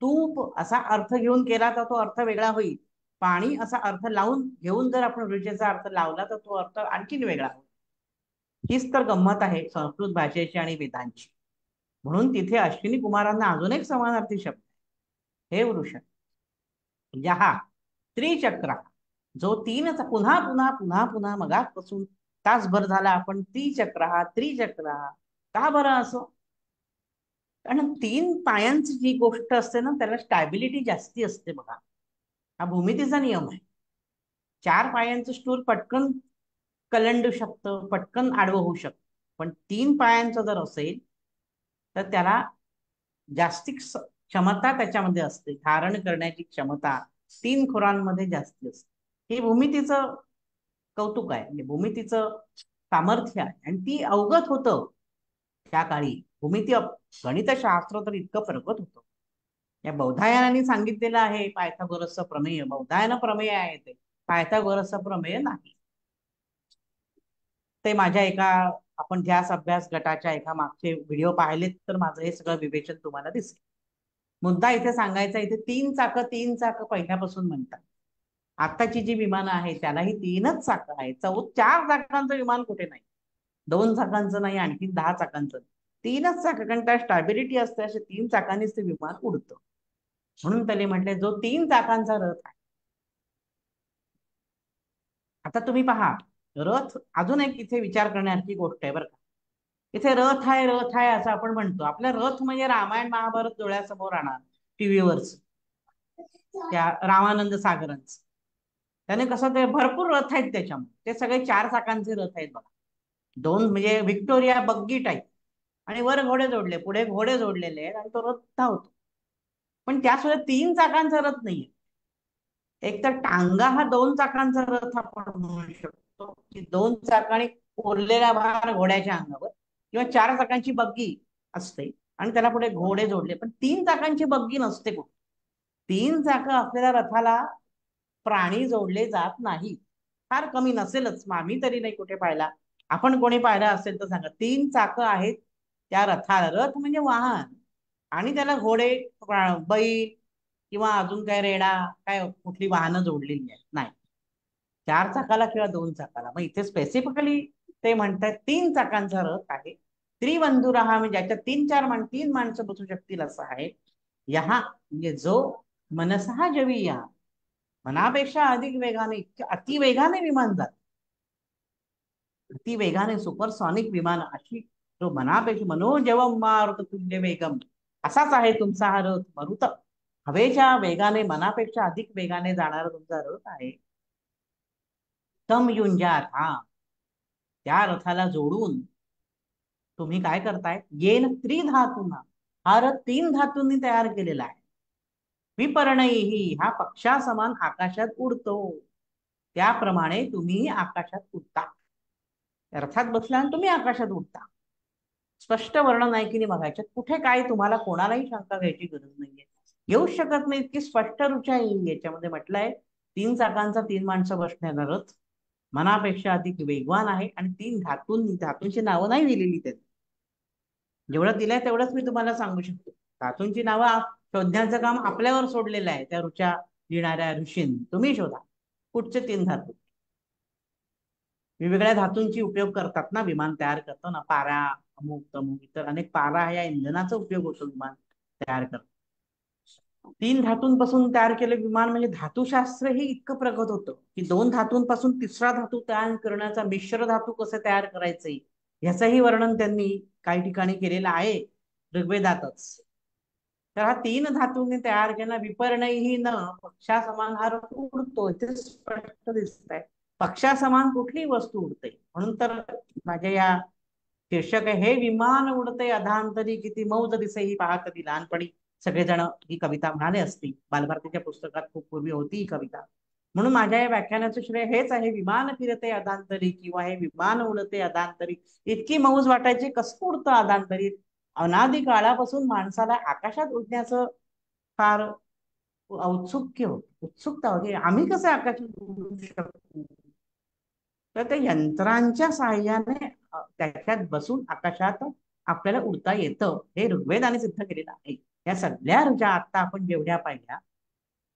तूप असा अर्थ घेऊन केला तर तो अर्थ वेगळा होईल. पाणी असा अर्थ लावून घेऊन जर आपण रुचेचा अर्थ लावला तर तो अर्थ आणखीन वेगळा होईल. हीच तर गंमत आहे संस्कृत भाषेची आणि वेदांची. म्हणून तिथे अश्विनी कुमारांना अजून एक समानार्थी शब्द हे वृषण म्हणजे हा त्रिचक्र जो तीनच पुन्हा पुन्हा पुन्हा पुन्हा मगापासून तासभर झाला आपण त्रिचक्र का बरं असं. कारण 3 पायांची जी गोष्ट असते ना त्याला स्टॅबिलिटी जास्ती असते बघा. हा भूमितीचा नियम आहे. 4 पायांचं स्टूल पटकन कलंडू शकतं, पटकन आडवं होऊ शकतं. पण 3 पायांचं जर असेल तर त्याला जास्तिक क्षमता त्याच्यामध्ये असते. धारण करण्याची क्षमता 3 खुरांमध्ये जास्ती असते. हे भूमितीचं कौतुक आहे. म्हणजे भूमितीचं सामर्थ्य आहे आणि ती अवगत होतं त्या काळी. भूमिती गणितशास्त्र तर इतकं प्रगत होतं. या बौधायनांनी सांगितलेलं आहे पायथागोरसचं प्रमेय. बौधायन प्रमेय आहे ते, पायथागोरसचं प्रमेय नाही. ते माझ्या एका आपण ध्यास अभ्यास गटाच्या एका मागचे व्हिडिओ पाहिलेत तर माझं हे सगळं विवेचन तुम्हाला दिसेल. मुद्दा इथे सांगायचा इथे 3 चाकं पहिल्यापासून म्हणतात. आताची जी विमानं आहेत त्यालाही 3च चाकं आहेत. 4 चाकांचं विमान कुठे नाही. 2 चाकांचं नाही, आणखी 10 चाकांचं. 3च चाकं कारण त्या स्टॅबिलिटी असते. असे 3 चाकांनीच ते विमान उडतं. म्हणून त्याने म्हटले जो 3 चाकांचा रथ आहे. आता तुम्ही पहा रथ अजून एक इथे विचार करण्याची गोष्ट आहे बरं का. इथे रथ आहे असं आपण म्हणतो. आपल्या रथ म्हणजे रामायण महाभारत डोळ्यासमोर आणा टीव्हीवरच त्या रामानंद सागरांच. त्याने कसं ते भरपूर रथ आहेत त्याच्यामध्ये. ते सगळे 4 चाकांचे रथ आहेत बघा. 2 म्हणजे व्हिक्टोरिया बग्गी टाईप आणि वर घोडे जोडले, पुढे घोडे जोडलेले आहेत आणि तो रथ धावतो. पण त्यासुद्धा 3 चाकांचा रथ नाहीये. एक तर टांगा हा 2 चाकांचा रथ आपण म्हणू शकतो की 2 चाकांनी कोरलेला भार घोड्याच्या अंगावर किंवा 4 चाकांची बग्गी असते आणि त्याला पुढे घोडे जोडले. पण 3 चाकांची बग्गी नसते कुठे. 3 चाकं असलेल्या रथाला प्राणी जोडले जात नाही. फार कमी नसेलच, आम्ही तरी नाही कुठे पाहिला. आपण कोणी पाहिला असेल तर सांगा. 3 चाकं आहेत त्या रथाला. रथ म्हणजे वाहन आणि त्याला घोडे, बैल किंवा अजून काय रेडा काय कुठली वाहनं जोडलेली आहेत नाही. 4 चाकाला किंवा 2 चाकाला. मग इथे स्पेसिफिकली ते म्हणतात 3 चाकांचा रथ आहे. त्रिबंधुरा हा म्हणजे ज्याच्यात 3 माणसं बसू शकतील असा आहे. यहा म्हणजे जो मनसहा जविया मनापेक्षा अधिक वेगाने अति वेगाने विमान जात. अति वेगाने सुपरसॉनिक विमान अशी तो मनापेक्षा मनोजवम मारुत तुल्य वेगम असाच आहे तुमचा हा रथ मरुत हवेच्या वेगाने मनापेक्षा अधिक वेगाने जाणारा तुमचा रथ आहे. तम युंजात हा त्या रथाला जोडून तुम्ही काय करताय येन त्रिधातूंना हा रथ 3 धातूंनी तयार केलेला आहे. विपर्णयही हा पक्षासमान आकाशात उडतो. त्याप्रमाणे तुम्ही आकाशात उडता. रथात बसला आणि तुम्ही आकाशात उडता. स्पष्ट वर्णन आहे की नाही बघायच्यात कुठे काय तुम्हाला कोणालाही शंका घ्यायची गरज नाहीये. येऊ शकत नाही इतकी स्पष्ट रुचा येईल याच्यामध्ये म्हटलंय 3 चाकांचा 3 माणसं बसण्याचा रथ मनापेक्षा अधिक वेगवान आहे आणि 3 धातूंची नावं नाही दिलेली त्यात. जेवढं दिलंय तेवढंच मी तुम्हाला सांगू शकतो. धातूंची नावं शोधण्याचं काम आपल्यावर सोडलेलं आहे त्या ऋचा लिहिणाऱ्या ऋषींनी. तुम्ही शोधा कुठचे 3 धातू. वेगवेगळ्या धातूंची उपयोग करतात ना विमान तयार करतो ना पारा अमुक तमुक इतर अनेक पारा या इंधनाचा उपयोग होतो विमान तयार करतो. 3 धातूंपासून तयार केलेलं विमान म्हणजे धातुशास्त्र हे इतकं प्रगत होतं की 2 धातूंपासून तिसरा धातू तयार करण्याचा मिश्र धातू कसं तयार करायचंय याचंही वर्णन त्यांनी काही ठिकाणी केलेलं आहे ऋग्वेदातच. तर हा 3 धातूंनी तयार केला विपर्णयही न पक्षासमान हा रथ उडतो इथे स्पष्ट दिसत आहे. पक्षासमान कुठली वस्तू उडते म्हणून तर माझ्या या शीर्षक आहे हे विमान उडते अधांतरी किती मौज दिसे ही पाहत ती लहानपणी सगळेजण ही कविता म्हणाले असती. बालभारतीच्या पुस्तकात खूप पूर्वी होती ही कविता. म्हणून माझ्या या व्याख्यानाचं श्रेय हेच आहे विमान फिरते अधांतरी किंवा हे विमान उडते अधांतरी. इतकी मौज वाटायची कसं उडतं अधांतरी. अनादी काळापासून माणसाला आकाशात उडण्याचं फार औत्सुक्य होत उत्सुकता होती आम्ही कसं आकाशात उडू शकतो. तर त्या यंत्रांच्या साहाय्याने त्याच्यात बसून आकाशात आपल्याला उडता येतं हे ऋग्वेदाने सिद्ध केलेलं आहे. या सगळ्या ऋचा आता आपण जेवढ्या पाहिल्या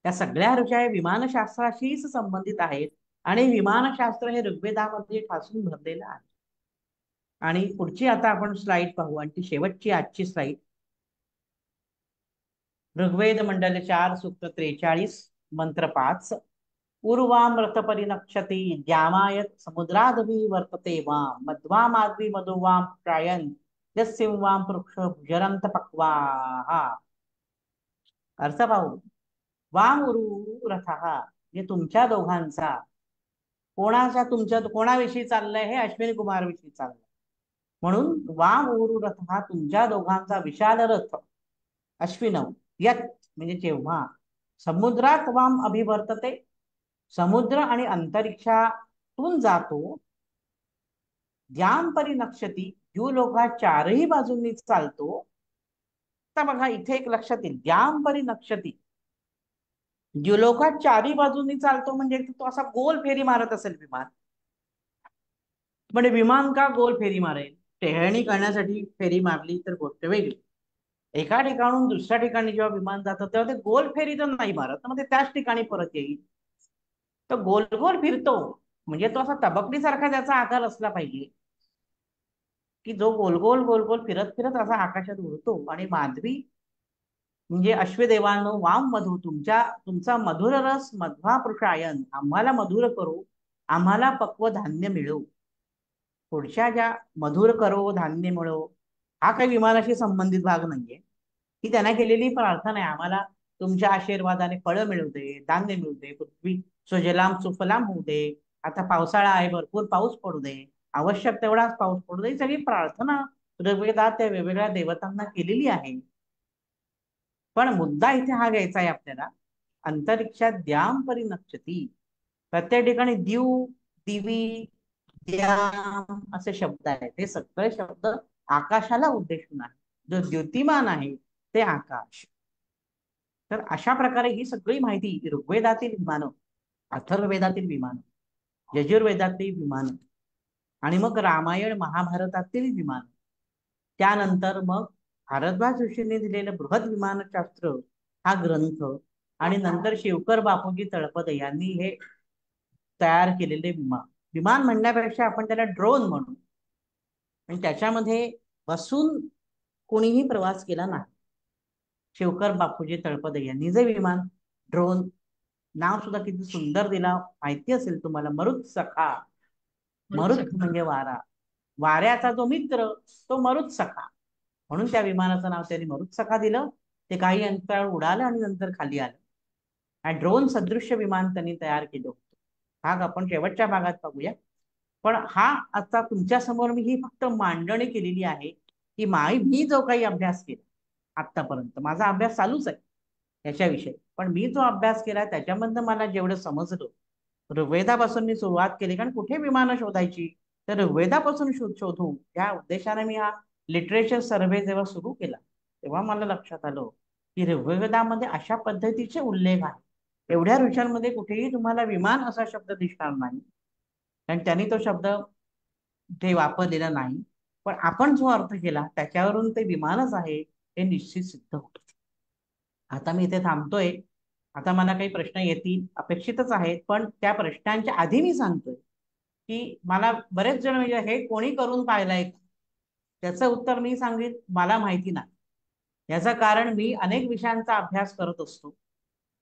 त्या सगळ्या ऋचा या विमानशास्त्राशीच संबंधित आहेत आणि विमानशास्त्र हे ऋग्वेदामध्ये ठासून भरलेलं आहे. आणि पुढची आता आपण स्लाइड पाहू आणि ती शेवटची आजची स्लाइड ऋग्वेद मंडल 4 सूक्त 43 मंत्र 5 पूर्वामृत परिनक्षति द्यामायत समुद्रादवी वर्तते वाम मध्वा माध्वी मधुवाम प्रायन यस्सिंवाम पृक्ष भुजरंत पक्वाहा. अर्थ पाहू वाम उरु रथः म्हणजे तुमच्या दोघांचा कोणाच्या तुमच्या कोणाविषयी चाललंय हे अश्विनी कुमार विषयी चाललंय. म्हणून वाम उरु रथः तुमच्या दोघांचा विशाल रथ अश्विनव यत म्हणजे जेव्हा समुद्रात वाम अभिवर्तते समुद्र आणि अंतरिक्षातून जातो द्याम परिनक्षती लोका चारही बाजूंनी चालतो. तर बघा इथे एक लक्षात येईल द्याम परिनक्षती लोका चारही बाजूंनी चालतो म्हणजे तो असा गोल फेरी मारत असेल विमान. म्हणजे विमान का गोल फेरी मारेल टेहळणी करण्यासाठी फेरी मारली तर गोष्ट वेगळी. एका ठिकाणून दुसऱ्या ठिकाणी जेव्हा विमान जातं तेव्हा ते गोल फेरी तर नाही मारत मग ते त्याच ठिकाणी परत येईल. तो गोल गोल फिरतो म्हणजे तो असा तबकडीसारखा त्याचा आकार असला पाहिजे की जो गोल गोल गोल गोल फिरत फिरत असा आकाशात उडतो. आणि माधवी म्हणजे अश्वदेवानो वाम मधु तुमचा मधुर रस मध्वा पृषायन आम्हाला मधुर करो आम्हाला पक्व धान्य मिळो. पुढच्या ज्या मधुर करो धान्य मिळो हा काही विमानाशी संबंधित भाग नाहीये. ही त्यांना केलेली प्रार्थना आहे आम्हाला तुमच्या आशीर्वादाने फळं मिळू दे धान्य मिळू दे पृथ्वी सुजलाम सुफलाम होऊ दे. आता पावसाळा आहे भरपूर पाऊस पडू दे आवश्यक तेवढाच पाऊस पडू दे. ही सगळी प्रार्थना ऋग्वेदात त्या वेगवेगळ्या देवतांना केलेली आहे. पण मुद्दा इथे हा घ्यायचा आहे आपल्याला अंतरिक्षात द्याम परिनक्षती प्रत्येक ठिकाणी दिव दिवी द्याम असे शब्द आहेत. हे सगळे शब्द आकाशाला उद्देशून आहे. जो द्युतिमान आहे ते आकाश. तर अशा प्रकारे ही सगळी माहिती ऋग्वेदातील विमानं अथर्ववेदातील विमानं यजुर्वेदातील विमानं आणि मग रामायण महाभारतातील विमान त्यानंतर मग भारद्वाज ऋषींनी दिलेलं बृहद विमानशास्त्र हा ग्रंथ आणि नंतर शिवकर बापूजी तळपदे यांनी हे तयार केलेले विमान. विमान म्हणण्यापेक्षा आपण त्याला ड्रोन म्हणू आणि त्याच्यामध्ये बसून कोणीही प्रवास केला नाही. शिवकर बापूजी तळपदे यांनी जे विमान ड्रोन नाव सुद्धा किती सुंदर दिला माहिती असेल तुम्हाला मरुत सखा. मृत मरुत सखा. म्हणजे वारा वाऱ्याचा जो मित्र तो मरुत्सखा, म्हणून त्या विमानाचं नाव त्यांनी मरुत्सखा दिलं. ते काही अंतर उडालं आणि नंतर खाली आलं. आणि ड्रोन सदृश्य विमान त्यांनी तयार केलं होतं. भाग आपण शेवटच्या भागात बघूया. पण हा आता तुमच्या समोर मी ही फक्त मांडणी केलेली आहे की मी जो काही अभ्यास केला आतापर्यंत, माझा अभ्यास चालूच आहे याच्याविषयी, पण मी जो अभ्यास केला त्याच्यामधनं मला जेवढं समजलं, ऋग्वेदापासून मी सुरुवात केली. कारण कुठे विमानं शोधायची, तर ऋग्वेदापासून शोधू या उद्देशाने मी हा लिटरेचर सर्व्हे जेव्हा सुरू केला, तेव्हा मला लक्षात आलं की ऋग्वेदामध्ये अशा पद्धतीचे उल्लेख आहे. एवढ्या ऋषांमध्ये कुठेही तुम्हाला विमान असा शब्द दिसणार नाही, कारण त्यांनी तो शब्द ते वापरलेला नाही. पण आपण जो अर्थ केला त्याच्यावरून ते विमानच आहे हे निश्चित सिद्ध होतं. आता मी इथे थांबतोय. आता मला काही प्रश्न येतील अपेक्षितच आहेत, पण त्या प्रश्नांच्या आधी मी सांगतोय की मला बरेच जण म्हणजे हे कोणी करून पाहिलंय का, त्याचं उत्तर मी सांगेन मला माहिती नाही. याचं कारण मी अनेक विषयांचा अभ्यास करत असतो,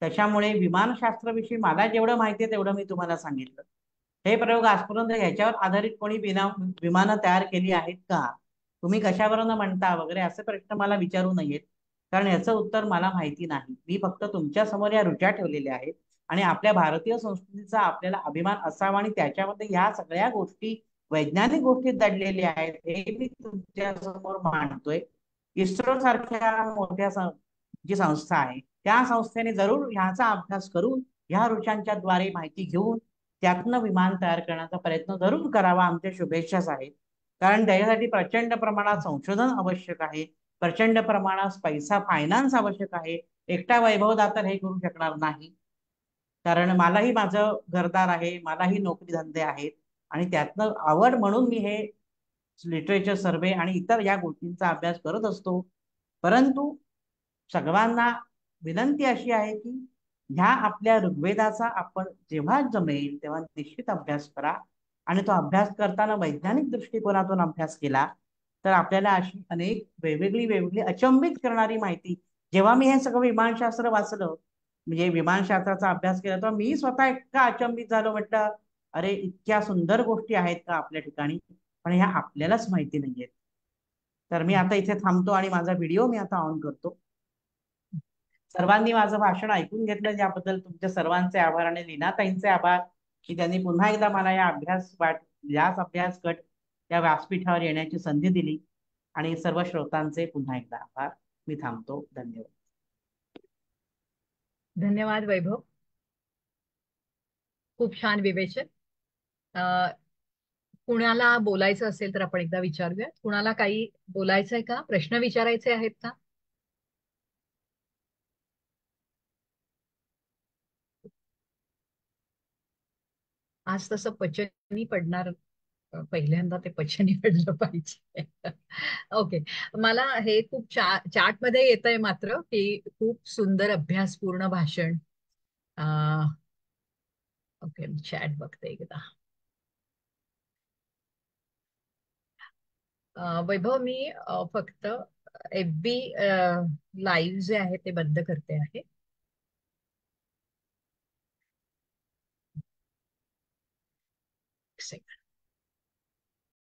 त्याच्यामुळे विमानशास्त्राविषयी मला जेवढं माहिती आहे तेवढं मी तुम्हाला सांगितलं. हे प्रयोग आजपर्यंत ह्याच्यावर आधारित कोणी विमानं तयार केली आहेत का, तुम्ही कशावरून म्हणता वगैरे असे प्रश्न मला विचारू नयेत, कारण याचं उत्तर मला माहिती नाही. मी फक्त तुमच्या समोर या ऋचा ठेवलेल्या आहेत आणि आपल्या भारतीय संस्कृतीचा आपल्याला अभिमान असावा आणि त्याच्यामध्ये ह्या सगळ्या गोष्टी वैज्ञानिक गोष्टी दडलेल्या आहेत हे मी तुमच्या समोर मांडतोय. इस्रो सारख्या मोठ्या जी संस्था आहे त्या संस्थेने जरूर ह्याचा अभ्यास करून ह्या ऋषांच्या द्वारे माहिती घेऊन त्यातनं विमान तयार करण्याचा प्रयत्न जरूर करावा. आमच्या शुभेच्छाच आहेत. कारण त्याच्यासाठी प्रचंड प्रमाणात संशोधन आवश्यक आहे, प्रचंड प्रमाणात पैसा फायनान्स आवश्यक आहे. एकटा वैभव दातार हे करू शकणार नाही, कारण मलाही माझं घरदार आहे, मलाही नोकरी धंदे आहेत आणि त्यातनं आवड म्हणून मी हे लिटरेचर सर्वे आणि इतर या गोष्टींचा अभ्यास करत असतो. परंतु सर्वांना विनंती अशी आहे की ह्या आपल्या ऋग्वेदाचा आपण जेव्हा जमेल तेव्हा निश्चित अभ्यास करा. आणि तो अभ्यास करताना वैज्ञानिक दृष्टिकोनातून अभ्यास केला तर आपल्याला अशी अनेक वेगवेगळी वेगवेगळी अचंबित करणारी माहिती, जेव्हा मी हे सगळं विमानशास्त्र वाचलं, म्हणजे विमानशास्त्राचा अभ्यास केला, तर मी स्वतः इतका अचंबित झालो. म्हटलं अरे इतक्या सुंदर गोष्टी आहेत का आपल्या ठिकाणी, पण ह्या आपल्यालाच माहिती नाहीयेत. तर मी आता इथे थांबतो आणि माझा व्हिडिओ मी आता ऑन करतो. सर्वांनी माझं भाषण ऐकून घेतलं याबद्दल तुमच्या सर्वांचे आभार आणि लीनाताईंचे आभार की त्यांनी पुन्हा एकदा मला याच अभ्यास गट या व्यासपीठावर येण्याची संधी दिली. आणि सर्व श्रोतांचे पुन्हा एकदा आभार. मी थांबतो. धन्यवाद. धन्यवाद वैभव. खूप छान विवेचन. अ, कुणाला बोलायचं असेल तर आपण एकदा विचारूया. कुणाला काही बोलायचंय का, प्रश्न विचारायचे आहेत का? आज तसं पचनी पडणार, पहिल्यांदा ते पचनी पडलं पाहिजे. ओके. मला हे खूप चार्ट मध्ये येत आहे मात्र की खूप सुंदर अभ्यासपूर्ण भाषण. ओके, चॅट बघते एकदा. वैभव, मी फक्त FB लाईव्ह जे आहे ते बंद करते आहे. एक सेकंड.